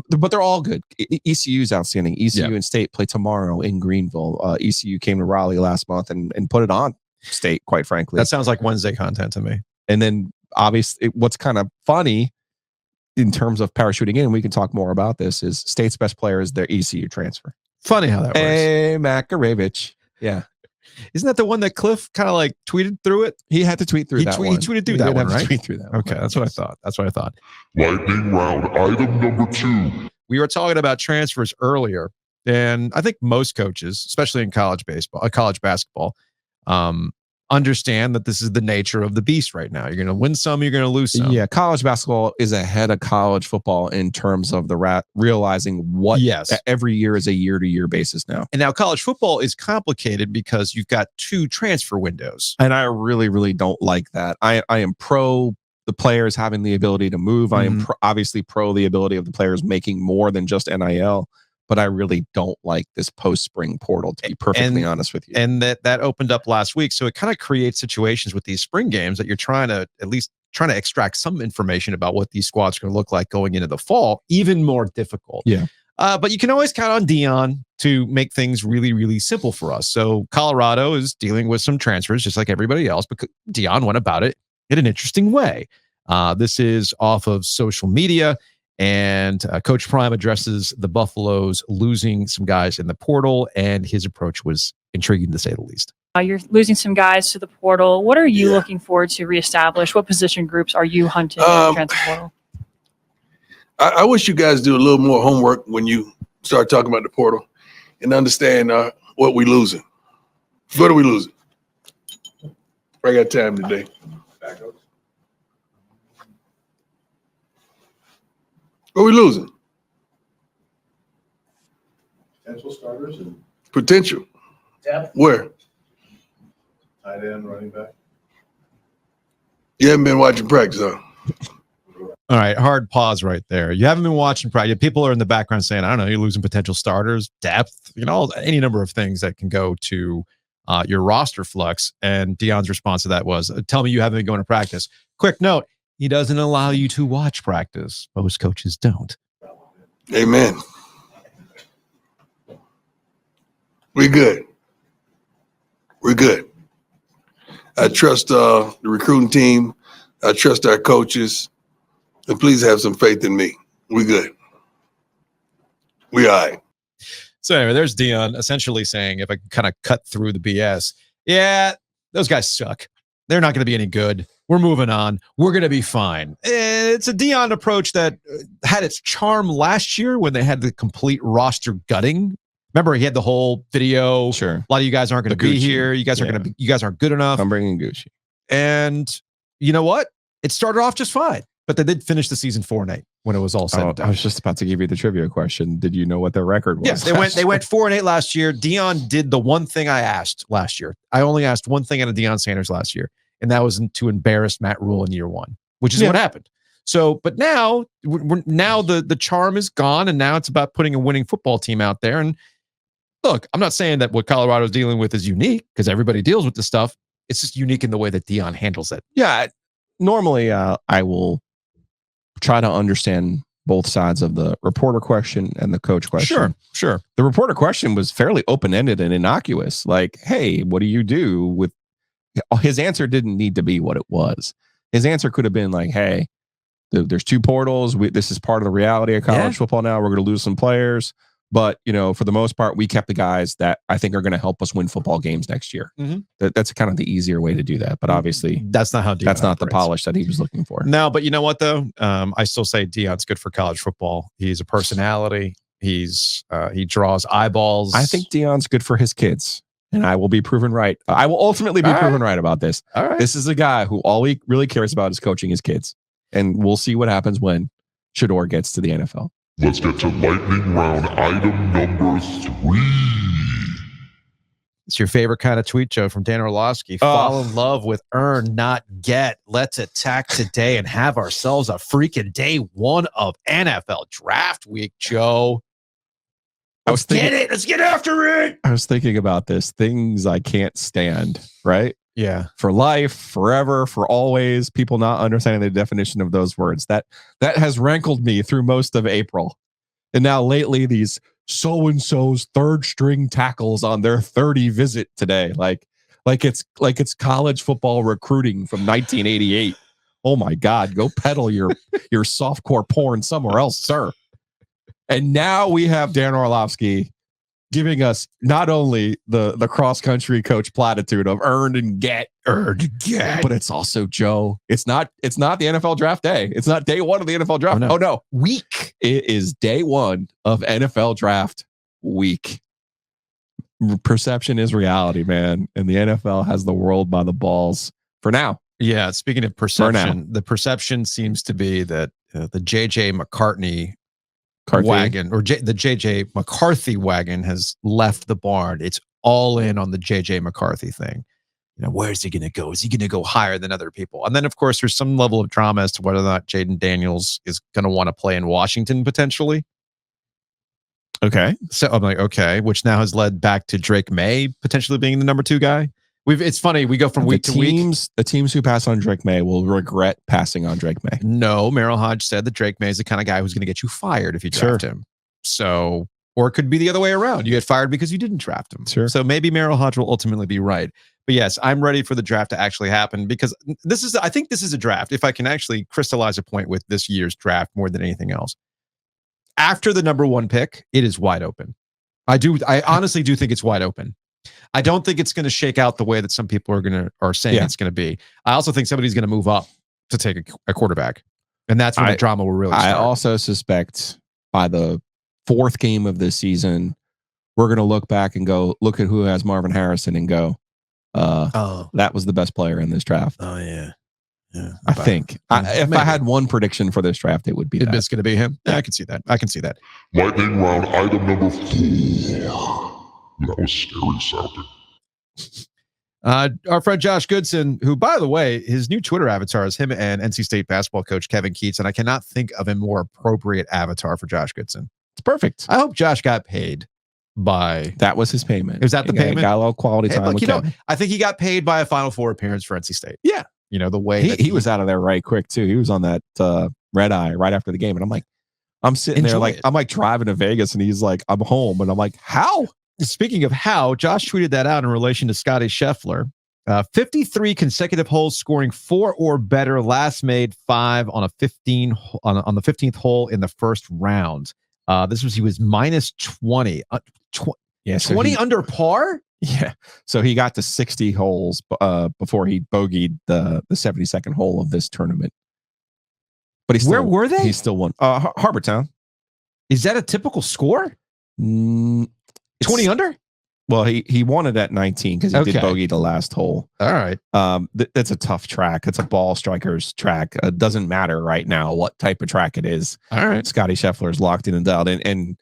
but they're all good. ECU is outstanding. ECU and State play tomorrow in Greenville. ECU came to Raleigh last month and put it on State, quite frankly. That sounds like Wednesday content to me. And then obviously what's kind of funny in terms of parachuting in, we can talk more about this, is State's best player is their ECU transfer. Funny how that works. Hey, Makarevich. Yeah. Isn't that the one that Cliff kind of like tweeted through it? He had to tweet through that one. He tweeted through that one, right? Tweet through that one. Okay, that's what I thought. Lightning round item number 2. We were talking about transfers earlier, and I think most coaches, especially in college basketball, understand that this is the nature of the beast right now. You're going to win some, you're going to lose some. Yeah, college basketball is ahead of college football in terms of the realizing what every year is a year-to-year basis now. And now college football is complicated because you've got 2 transfer windows. And I really, really don't like that. I am pro the players having the ability to move. I am obviously pro the ability of the players making more than just NIL. But I really don't like this post-spring portal, to be perfectly honest with you. And that opened up last week. So it kind of creates situations with these spring games that you're trying to extract some information about what these squads are going to look like going into the fall, even more difficult. Yeah. But you can always count on Dion to make things really, really simple for us. So Colorado is dealing with some transfers just like everybody else, but Dion went about it in an interesting way. This is off of social media. And Coach Prime addresses the Buffaloes losing some guys in the portal, and his approach was intriguing to say the least. You're losing some guys to the portal. What are you looking forward to reestablish? What position groups are you hunting in the transfer portal? I wish you guys do a little more homework when you start talking about the portal and understand what we're losing. What are we losing? I got time today. What are we losing? Potential starters and potential. depth. Where? Tight end, running back. You haven't been watching practice, huh? All right, hard pause right there. You haven't been watching practice. People are in the background saying, I don't know, you're losing potential starters, depth, any number of things that can go to your roster flux. And Dion's response to that was, tell me you haven't been going to practice. Quick note, he doesn't allow you to watch practice. Most coaches don't. Amen. We're good. We're good. I trust the recruiting team I trust our coaches. And please have some faith in me. We good. We all right. So anyway, there's Dion essentially saying, if I can kind of cut through the BS, yeah, those guys suck. They're not going to be any good. We're moving on. We're going to be fine. It's a Dion approach that had its charm last year when they had the complete roster gutting. Remember, he had the whole video. Sure. A lot of you guys aren't going to be here. You guys are going to be. You guys aren't good enough. I'm bringing Gucci. And you know what? It started off just fine, but they did finish the season 4-8 when it was all said and done. I was just about to give you the trivia question. Did you know what their record was? Yes, they went 4-8 last year. Dion did the one thing I asked last year. I only asked one thing out of Deion Sanders last year, and that was to embarrass Matt Rule in year one, which is what happened. So, but now, the charm is gone, and now it's about putting a winning football team out there. And look, I'm not saying that what Colorado's dealing with is unique, because everybody deals with this stuff. It's just unique in the way that Dion handles it. Yeah, normally I will try to understand both sides of the reporter question and the coach question. Sure. The reporter question was fairly open-ended and innocuous. Like, hey, what do you do with... His answer didn't need to be what it was. His answer could have been like, hey, there's two portals. This is part of the reality of college football now. We're going to lose some players. But, for the most part, we kept the guys that I think are going to help us win football games next year. Mm-hmm. That's kind of the easier way to do that. But obviously, that's not how Dion that's not operates. the polish that he was looking for. No, but you know what, though? I still say Dion's good for college football. He's a personality. He draws eyeballs. I think Dion's good for his kids. And I will be proven right. I will ultimately be proven right about this. All right. This is a guy who all he really cares about is coaching his kids. And we'll see what happens when Shedeur gets to the NFL. Let's get to lightning round item number 3. It's your favorite kind of tweet, Joe, from Dan Orlovsky. Fall in love with earn, not get. Let's attack today and have ourselves a freaking day one of NFL Draft Week, Joe. Let's get after it. I was thinking about this. Things I can't stand, right? Yeah. For life, forever, for always. People not understanding the definition of those words. That has rankled me through most of April. And now lately, these so-and-so's third string tackles on their 30 visit today. Like it's college football recruiting from 1988. Oh my God. Go peddle your softcore porn somewhere else, sir. And now we have Dan Orlovsky giving us not only the cross-country coach platitude of earned and get, but it's also, Joe, it's not the NFL draft day. It's not day one of the NFL draft. Oh no. Week. It is day one of NFL draft week. Perception is reality, man. And the NFL has the world by the balls for now. Yeah. Speaking of perception, the perception seems to be that the JJ McCarthy wagon, or the JJ McCarthy wagon, has left the barn. It's all in on the JJ McCarthy thing. Where's he going to go? Is he going to go higher than other people? And then, of course, there's some level of drama as to whether or not Jaden Daniels is going to want to play in Washington potentially. Okay. So I'm like, okay, which now has led back to Drake May potentially being the number 2 guy. It's funny. We go from week to week. The teams who pass on Drake May will regret passing on Drake May. No, Merrill Hodge said that Drake May is the kind of guy who's going to get you fired if you draft him. So, or it could be the other way around. You get fired because you didn't draft him. Sure. So maybe Merrill Hodge will ultimately be right. But yes, I'm ready for the draft to actually happen, because I think this is a draft. If I can actually crystallize a point with this year's draft more than anything else, after the number 1 pick, it is wide open. I honestly do think it's wide open. I don't think it's going to shake out the way that some people are saying it's going to be. I also think somebody's going to move up to take a quarterback, and that's when the drama will really start. I also suspect by the 4th game of this season, we're going to look back and go, look at who has Marvin Harrison, and go, that was the best player in this draft. Oh yeah. I think if I had one prediction for this draft, it would be it's going to be him. Yeah, I can see that. Lightning round item number 4. That was scary sounding. Our friend Josh Goodson, who, by the way, his new Twitter avatar is him and NC State basketball coach Kevin Keats, and I cannot think of a more appropriate avatar for Josh Goodson. It's perfect. I hope Josh got paid by... That was his payment. Was that the payment? Got a little quality time with Kevin. I think he got paid by a Final Four appearance for NC State. Yeah. The way he was out of there right quick, too. He was on that red eye right after the game, and I'm like, I'm sitting there like, I'm like driving to Vegas, and he's like, I'm home, and I'm like, how? Speaking of how, Josh tweeted that out in relation to Scotty Scheffler. 53 consecutive holes, scoring 4 or better. Last made 5 on a 15 on the 15th hole in the first round. He was minus 20. 20 under par. Yeah. So he got to 60 holes before he bogeyed the 72nd hole of this tournament. But where were they? He still won. Harbor Town. Is that a typical score? 20 under? Well, he won it at 19 because he did bogey the last hole. All right. That's a tough track. It's a ball striker's track. It doesn't matter right now what type of track it is. All right. Scotty Scheffler's locked in and dialed in. And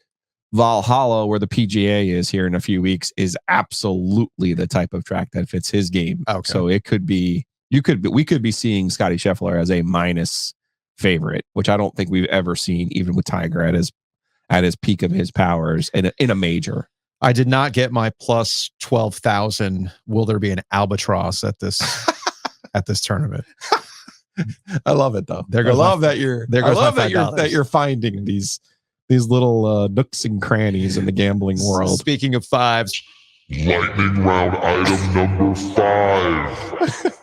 Valhalla, where the PGA is here in a few weeks, is absolutely the type of track that fits his game. Okay. So it could be, we could be seeing Scotty Scheffler as a minus favorite, which I don't think we've ever seen, even with Tiger at his peak of his powers in a major. I did not get my plus 12,000. Will there be an albatross at this tournament? I love it though. I love that you're finding these little nooks and crannies in the gambling world. Speaking of fives, lightning round item number 5.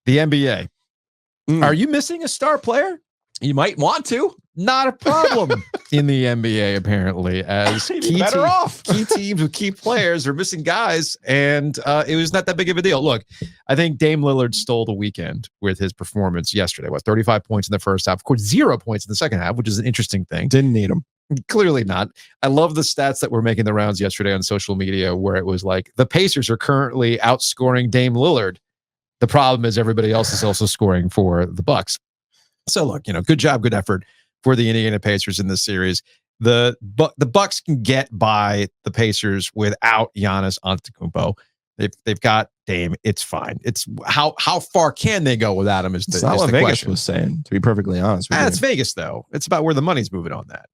The NBA. Are you missing a star player? You might want to. Not a problem in the NBA, apparently, as key teams with key players are missing guys, and it was not that big of a deal. Look, I think Dame Lillard stole the weekend with his performance yesterday. 35 points in the first half, of course, 0 points in the second half, which is an interesting thing. Didn't need him. Clearly not. I love the stats that were making the rounds yesterday on social media, where it was like the Pacers are currently outscoring Dame Lillard. The problem is everybody else is also scoring for the Bucks. So look, good job, good effort for the Indiana Pacers in this series. The Bucks can get by the Pacers without Giannis Antetokounmpo. They've got Dame. It's fine. It's how far can they go without him? Is the Vegas question. Was saying, to be perfectly honest with you. It's Vegas though. It's about where the money's moving on that.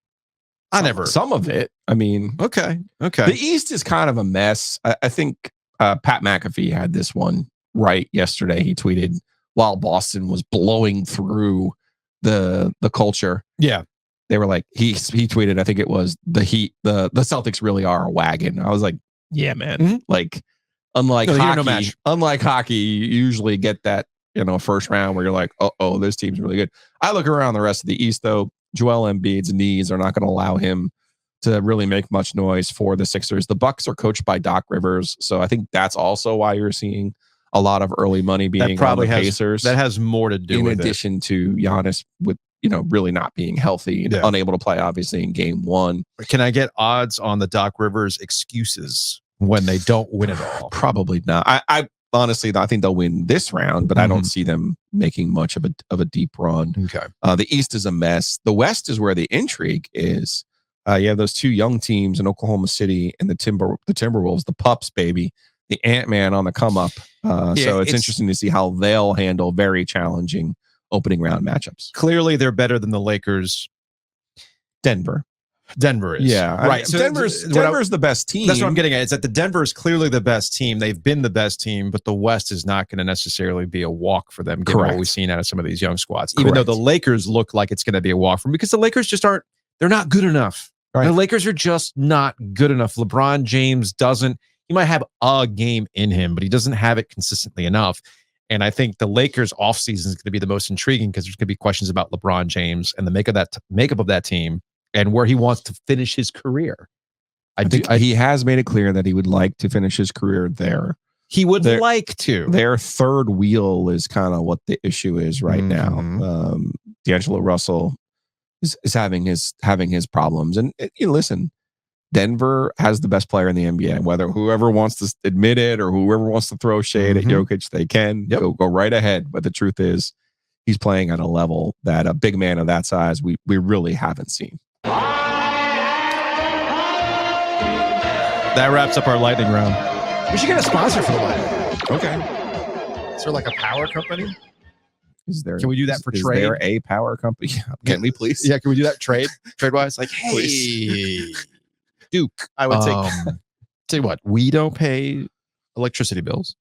Some of it. I mean, okay. The East is kind of a mess. I think Pat McAfee had this one right yesterday. He tweeted while Boston was blowing through the culture. Yeah. They were like, he tweeted, I think it was the Heat, the Celtics really are a wagon. I was like, yeah, man. Mm-hmm. Like, unlike hockey, you usually get that, first round where you're like, oh, this team's really good. I look around the rest of the East though. Joel Embiid's knees are not going to allow him to really make much noise for the Sixers. The Bucks are coached by Doc Rivers, so I think that's also why you're seeing a lot of early money being on the Pacers. That has more to do with it. In addition to Giannis with, really not being healthy and unable to play, obviously, in game 1. Can I get odds on the Doc Rivers excuses when they don't win it all? Probably not. I honestly, I think they'll win this round, but I don't see them making much of a deep run. Okay. The East is a mess. The West is where the intrigue is. You have those two young teams in Oklahoma City and the Timberwolves, the Pups, baby. The Ant-Man on the come up. So it's interesting to see how they'll handle very challenging opening round matchups. Clearly, they're better than the Lakers. Denver is. Yeah. Right. So Denver's the best team. That's what I'm getting at. Is that the Denver is clearly the best team. They've been the best team, but the West is not going to necessarily be a walk for them, given what we've seen out of some of these young squads. Even though the Lakers look like it's going to be a walk for them, because the Lakers just aren't, they're not good enough. Right. The Lakers are just not good enough. LeBron James he might have a game in him, but he doesn't have it consistently enough. And I think the Lakers offseason is going to be the most intriguing because there's going to be questions about LeBron James and the makeup of that team and where he wants to finish his career. He has made it clear that he would like to finish his career there. He would like to. Their third wheel is kind of what the issue is right now. D'Angelo Russell is having his problems. And listen, Denver has the best player in the NBA. Whether whoever wants to admit it or whoever wants to throw shade at Jokic, they can go right ahead. But the truth is, he's playing at a level that a big man of that size we really haven't seen. That wraps up our lightning round. We should get a sponsor for the lightning round. Okay. Is there like a power company? Can we do that for trade? Is there a power company? Can we please? Yeah, can we do that trade-wise? Like, hey, Duke, I would take. Tell you what, we don't pay electricity bills,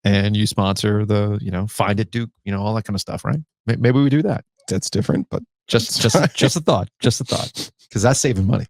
and you sponsor the, Find It Duke, all that kind of stuff, right? Maybe we do that. That's different, but just a thought, because that's saving money.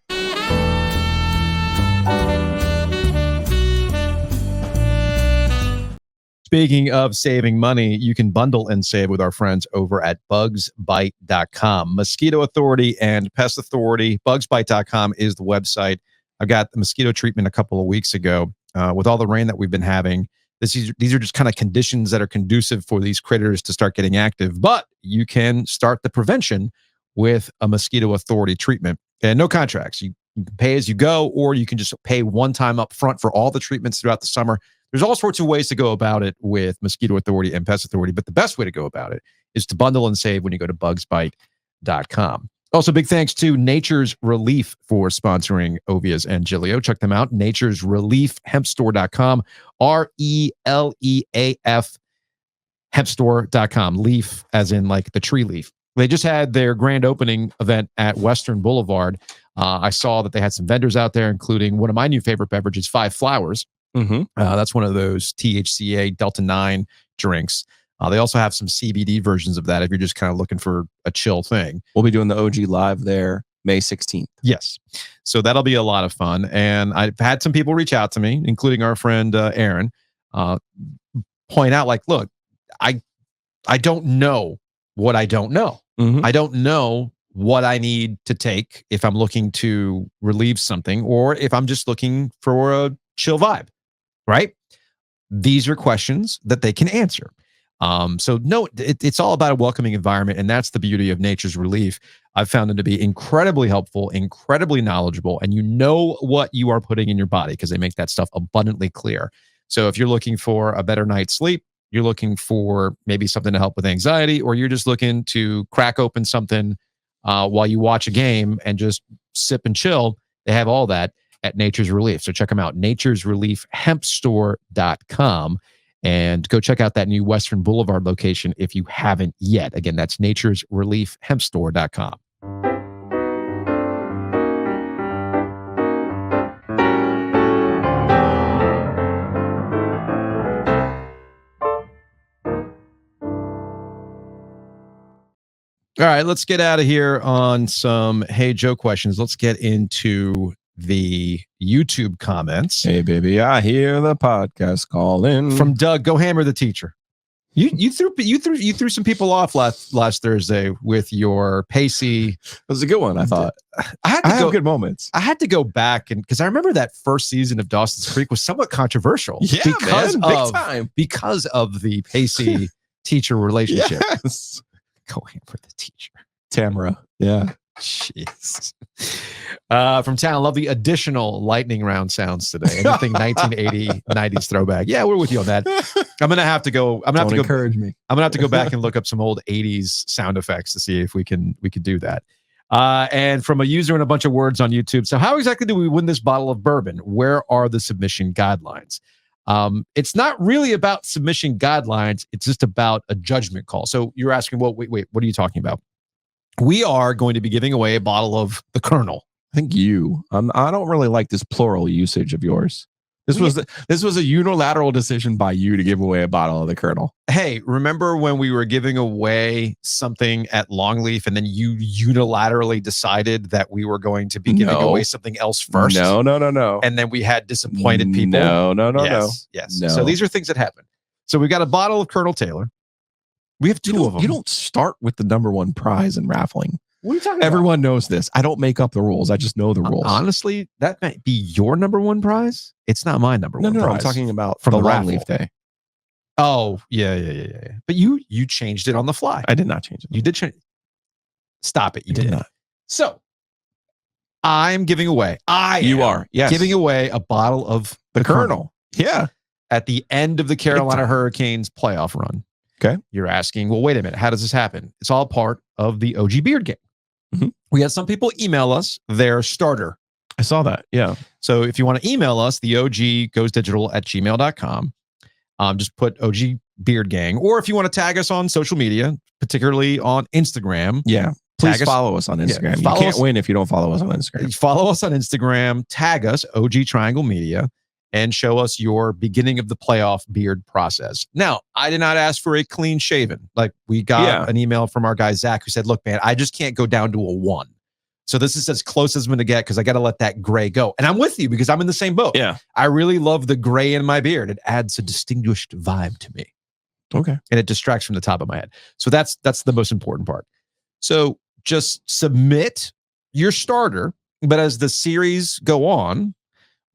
Speaking of saving money, you can bundle and save with our friends over at bugsbite.com. Mosquito Authority and Pest Authority. Bugsbite.com is the website. I got the mosquito treatment a couple of weeks ago. With all the rain that we've been having, these are just kind of conditions that are conducive for these critters to start getting active. But you can start the prevention with a Mosquito Authority treatment. And no contracts. You can pay as you go, or you can just pay one time up front for all the treatments throughout the summer. There's all sorts of ways to go about it with Mosquito Authority and Pest Authority, but the best way to go about it is to bundle and save when you go to bugsbite.com. Also, big thanks to Nature's Relief for sponsoring Ovias and Gilio. Check them out, Nature's Relief, hempstore.com, RELEAF, hempstore.com, leaf as in like the tree leaf. They just had their grand opening event at Western Boulevard. I saw that they had some vendors out there, including one of my new favorite beverages, Five Flowers. That's one of those THCA Delta 9 drinks. They also have some CBD versions of that if you're just kind of looking for a chill thing. We'll be doing the OG live there May 16th. Yes. So that'll be a lot of fun. And I've had some people reach out to me, including our friend Aaron, point out like, look, I don't know what I don't know. I don't know what I need to take if I'm looking to relieve something or if I'm just looking for a chill vibe. Right? These are questions that they can answer. So no, it's all about a welcoming environment, and that's the beauty of Nature's Relief. I've found them to be incredibly helpful, incredibly knowledgeable, and you know what you are putting in your body because they make that stuff abundantly clear. So if you're looking for a better night's sleep, you're looking for maybe something to help with anxiety, or you're just looking to crack open something while you watch a game and just sip and chill, they have all that at Nature's Relief. So check them out, naturesreliefhempstore.com, and go check out that new Western Boulevard location if you haven't yet. Again, that's naturesreliefhempstore.com. All right, let's get out of here on some Hey Joe questions. Let's get into the YouTube comments. Hey baby, I hear the podcast calling. From Doug, go hammer the teacher. You threw some people off last Thursday with your pacey. It was a good one, I thought. I have good moments. I had to go back and because I remember that first season of Dawson's Creek was somewhat controversial. Yeah, because man, big time. Because of the pacey teacher relationship. Yes. Go hammer the teacher. Tamara. Yeah. Jeez. From town, love the additional lightning round sounds today. Anything 1980, 90s throwback. Yeah, we're with you on that. I'm gonna have to go. Encourage me. I'm gonna have to go back and look up some old 80s sound effects to see if we can do that. And from a user and a bunch of words on YouTube. So how exactly do we win this bottle of bourbon? Where are the submission guidelines? It's not really about submission guidelines. It's just about a judgment call. So you're asking, well, wait, what are you talking about? We are going to be giving away a bottle of the Colonel. I think I don't really like this plural usage of yours. This was a unilateral decision by you to give away a bottle of the Colonel. Hey, remember when we were giving away something at Longleaf and then you unilaterally decided that we were going to be giving away something else first? No. And then we had disappointed people. No. Yes. So these are things that happen. So we've got a bottle of Colonel Taylor. We have two of them. You don't start with the number one prize in raffling. What are you talking Everyone knows this. I don't make up the rules. I just know the rules. Honestly, that might be your number one prize. It's not my number one prize. No, I'm talking about from the the Longleaf Day. Oh, yeah. But you changed it on the fly. I did not change it. You did change. Stop it. You did not. So I'm giving away. Yes. Giving away a bottle of the Colonel. Yeah. At the end of the Carolina Hurricanes playoff run. Okay. You're asking, well, wait a minute. How does this happen? It's all part of the OG Beard Game. Mm-hmm. We had some people email us their starter. I saw that. Yeah. So if you want to email us, the oggoesdigital@gmail.com. Just put OG Beard Gang. Or if you want to tag us on social media, particularly on Instagram. Yeah. Please follow us on Instagram. You can't win if you don't follow us on Instagram. Follow us on Instagram, tag us, OG Triangle Media, and show us your beginning of the playoff beard process. Now, I did not ask for a clean shaven. Like we got an email from our guy, Zach, who said, look, man, I just can't go down to a 1. So this is as close as I'm going to get because I got to let that gray go. And I'm with you because I'm in the same boat. Yeah. I really love the gray in my beard. It adds a distinguished vibe to me. Okay. And it distracts from the top of my head. So that's the most important part. So just submit your starter, but as the series go on,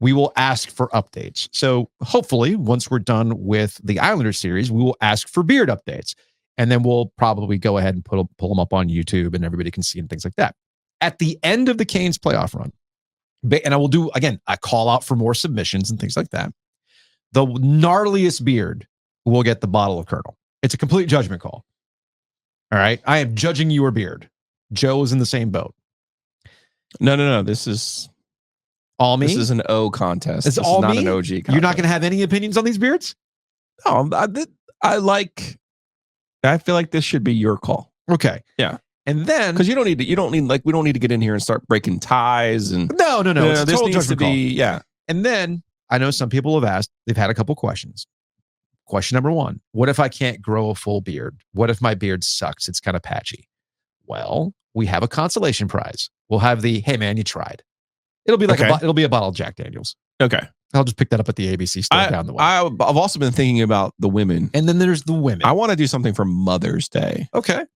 we will ask for updates. So hopefully, once we're done with the Islanders series, we will ask for beard updates. And then we'll probably go ahead and pull them up on YouTube and everybody can see and things like that. At the end of the Canes playoff run, and I will do, again, I call out for more submissions and things like that. The gnarliest beard will get the bottle of Colonel. It's a complete judgment call. All right? I am judging your beard. Joe is in the same boat. No. This is all me. This is an O contest. It's this all is not me? an OG contest. You're not going to have any opinions on these beards? No, I feel like this should be your call. Okay. Yeah. And then because we don't need to get in here and start breaking ties and no. It's this total needs to judgment call. be yeah. And then I know some people have asked, they've had a couple questions. Question number 1, what if I can't grow a full beard? What if my beard sucks? It's kind of patchy. Well, we have a consolation prize. We'll have the, hey man, you tried. It'll be like it'll be a bottle of Jack Daniels. Okay. I'll just pick that up at the ABC store down the way. I've also been thinking about the women. And then there's the women. I want to do something for Mother's Day. Okay.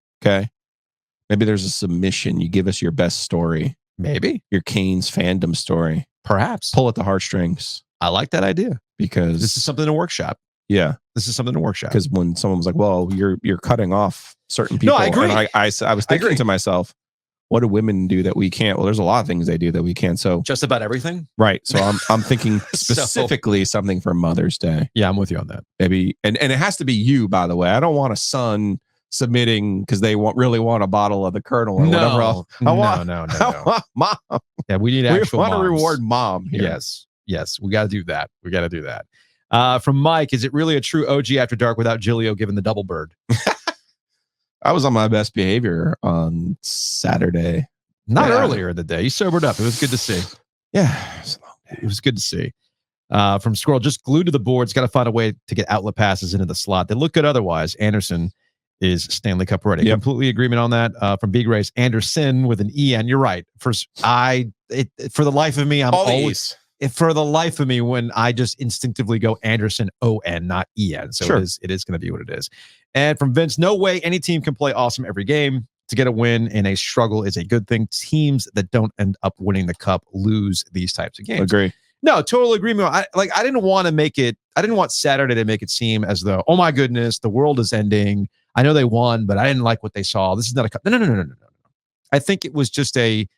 Maybe there's a submission. You give us your best story. Maybe. Your Canes fandom story. Perhaps. Pull at the heartstrings. I like that idea. Because this is something to workshop. Yeah. This is something to workshop. Because when someone was like, well, you're cutting off certain people. No, I agree. And I was thinking to myself, what do women do that we can't? Well, there's a lot of things they do that we can't. So just about everything. Right. So I'm thinking specifically something for Mother's Day. Yeah, I'm with you on that. Maybe, and it has to be you, by the way. I don't want a son submitting because they really want a bottle of the Colonel or whatever else. No. Mom. Yeah, we need actual. We want to moms. reward mom here. Yes, we got to do that. From Mike, is it really a true OG After Dark without Giulio giving the double bird? I was on my best behavior on Saturday. Not earlier in the day. You sobered up. It was good to see. Yeah, it was good to see. From Squirrel, just glued to the boards. Got to find a way to get outlet passes into the slot. They look good otherwise. Anderson is Stanley Cup ready. Yep. Completely agreement on that. From Big Race, Anderson with an EN. You're right. For the life of me, I'm always. For the life of me, when I just instinctively go Anderson ON, not EN. So Sure. it is going to be what it is. And from Vince, no way any team can play awesome every game. To get a win in a struggle is a good thing. Teams that don't end up winning the cup lose these types of games. Agree. No, total agreement. I didn't want Saturday to make it seem as though, oh my goodness, the world is ending. I know they won, but I didn't like what they saw. This is not a cup. No. I think it was just a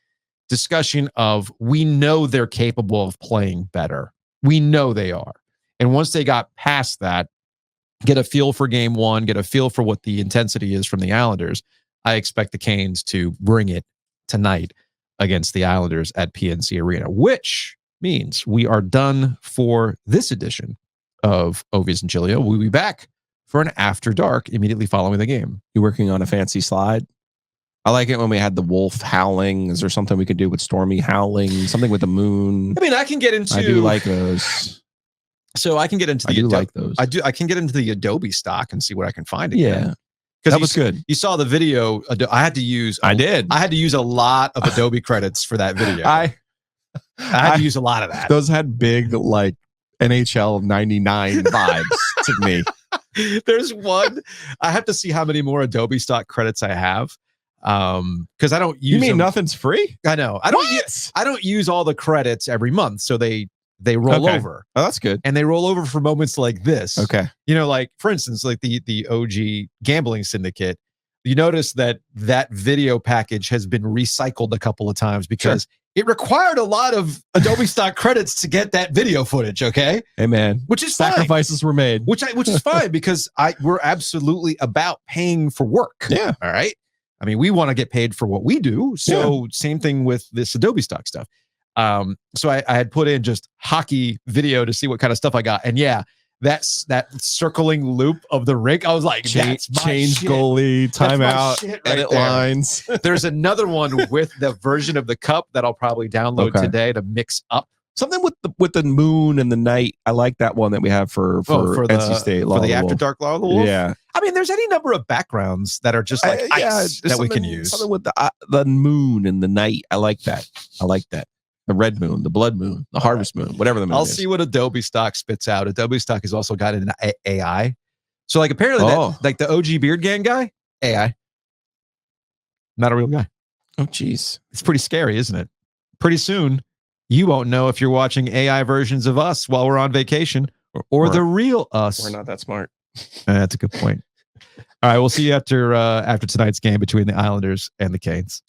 discussion of, we know they're capable of playing better. We know they are. And once they got past that, get a feel for game 1, get a feel for what the intensity is from the Islanders, I expect the Canes to bring it tonight against the Islanders at PNC Arena, which means we are done for this edition of Ovies and Giulio. We'll be back for an After Dark immediately following the game. You working on a fancy slide? I like it when we had the wolf howling. Is there something we could do with Stormy howling? Something with the moon? I mean, I can get into. I do like those. So I can get into the. I do like those. I can get into the Adobe stock and see what I can find. Yeah, because that was good. You saw the video. I had to use. I had to use a lot of Adobe credits for that video. I had to use a lot of that. Those had big like NHL '99 vibes to me. There's one. I have to see how many more Adobe stock credits I have. Because I don't use. You mean them. Nothing's free? I know. I don't use all the credits every month, so they roll over. Oh, that's good. And they roll over for moments like this. Okay. You know, like for instance, like the OG Gambling Syndicate. You notice that video package has been recycled a couple of times because it required a lot of Adobe stock credits to get that video footage. Okay. Hey man, which is sacrifices were made. Which is fine because we're absolutely about paying for work. Yeah. All right. I mean, we want to get paid for what we do. So same thing with this Adobe stock stuff. So I had put in just hockey video to see what kind of stuff I got. And yeah, that's that circling loop of the rink. I was like, change shit. goalie, timeout, Right edit there. lines. There's another one with the version of the cup that I'll probably download today to mix up Something with the moon and the night. I like that one that we have for NC State. For the After Dark Law of the Wolf? Yeah. I mean, there's any number of backgrounds that are just like ice that we can use. Something with the moon and the night. I like that. The red moon, the blood moon, the harvest moon, whatever the moon I'll is. see what Adobe Stock spits out. Adobe Stock has also got an AI. So like apparently that, like the OG Beard Gang guy, AI. Not a real guy. Oh, geez. It's pretty scary, isn't it? Pretty soon, you won't know if you're watching AI versions of us while we're on vacation or the real us. We're not that smart. That's a good point. All right, we'll see you after tonight's game between the Islanders and the Canes.